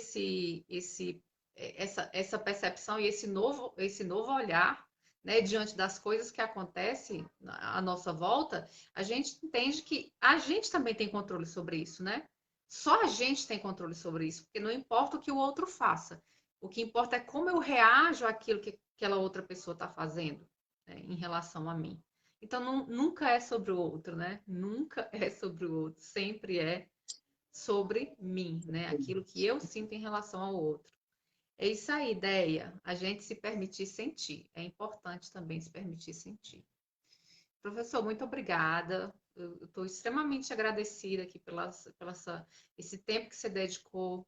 essa percepção e esse novo olhar, né, diante das coisas que acontecem à nossa volta, a gente entende que a gente também tem controle sobre isso, né? Só a gente tem controle sobre isso, porque não importa o que o outro faça. O que importa é como eu reajo àquilo que aquela outra pessoa está fazendo, né, em relação a mim. Então, nunca é sobre o outro, né? Nunca é sobre o outro, sempre é sobre mim, né? Aquilo que eu sinto em relação ao outro. É isso aí, ideia. A gente se permitir sentir. É importante também se permitir sentir. Professor, muito obrigada. Eu estou extremamente agradecida aqui esse tempo que você dedicou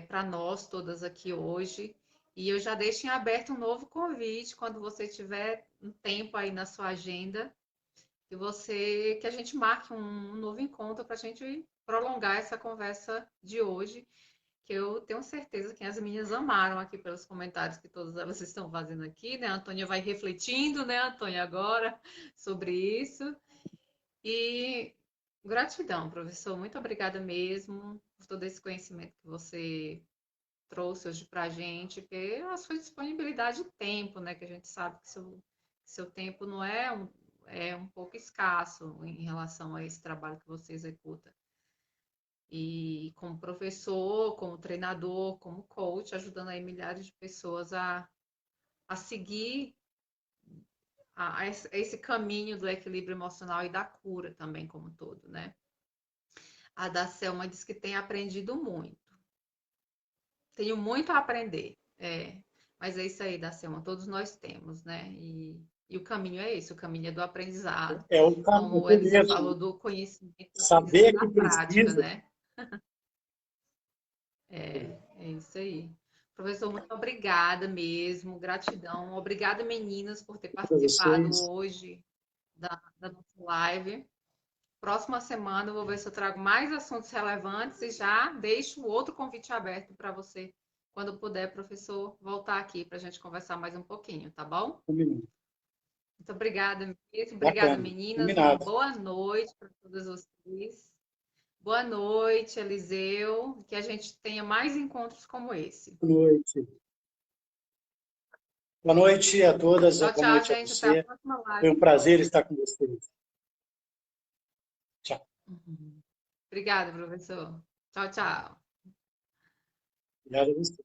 para nós todas aqui hoje. E eu já deixo em aberto um novo convite quando você tiver um tempo aí na sua agenda que a gente marque um novo encontro para a gente prolongar essa conversa de hoje, que eu tenho certeza que as meninas amaram aqui pelos comentários que todas elas estão fazendo aqui, né? A Antônia vai refletindo, né, Antônia, agora sobre isso. E gratidão, professor, muito obrigada mesmo por todo esse conhecimento que você trouxe hoje para a gente, pela sua disponibilidade de tempo, né? Que a gente sabe que seu tempo não é um pouco escasso em relação a esse trabalho que você executa. E como professor, como treinador, como coach, ajudando aí milhares de pessoas a seguir esse caminho do equilíbrio emocional e da cura também como todo, né? A da Selma diz que tem aprendido muito. Tenho muito a aprender. Mas é isso aí, Daciama, todos nós temos, né? E o caminho é esse, o caminho é do aprendizado. É o Como caminho o Eliseu mesmo. falou, do conhecimento, do aprendizado Saber da que prática, precisa. né? É isso aí. Professor, muito obrigada mesmo, gratidão. Obrigada, meninas, por ter Para participado vocês. hoje da nossa live. Próxima semana eu vou ver se eu trago mais assuntos relevantes e já deixo o outro convite aberto para você, quando puder, professor, voltar aqui para a gente conversar mais um pouquinho, tá bom? Combinado. Muito obrigada, mesmo. Obrigada, Bacana. meninas. Uma Combinado. boa noite para todas vocês. Boa noite, Eliseu. Que a gente tenha mais encontros como esse. Boa noite. Boa noite a todas. Tchau, Boa tchau, noite a gente. Até a você. próxima Foi um live. prazer estar com vocês. Tchau. Obrigada, professor. Tchau, tchau. Obrigado a você.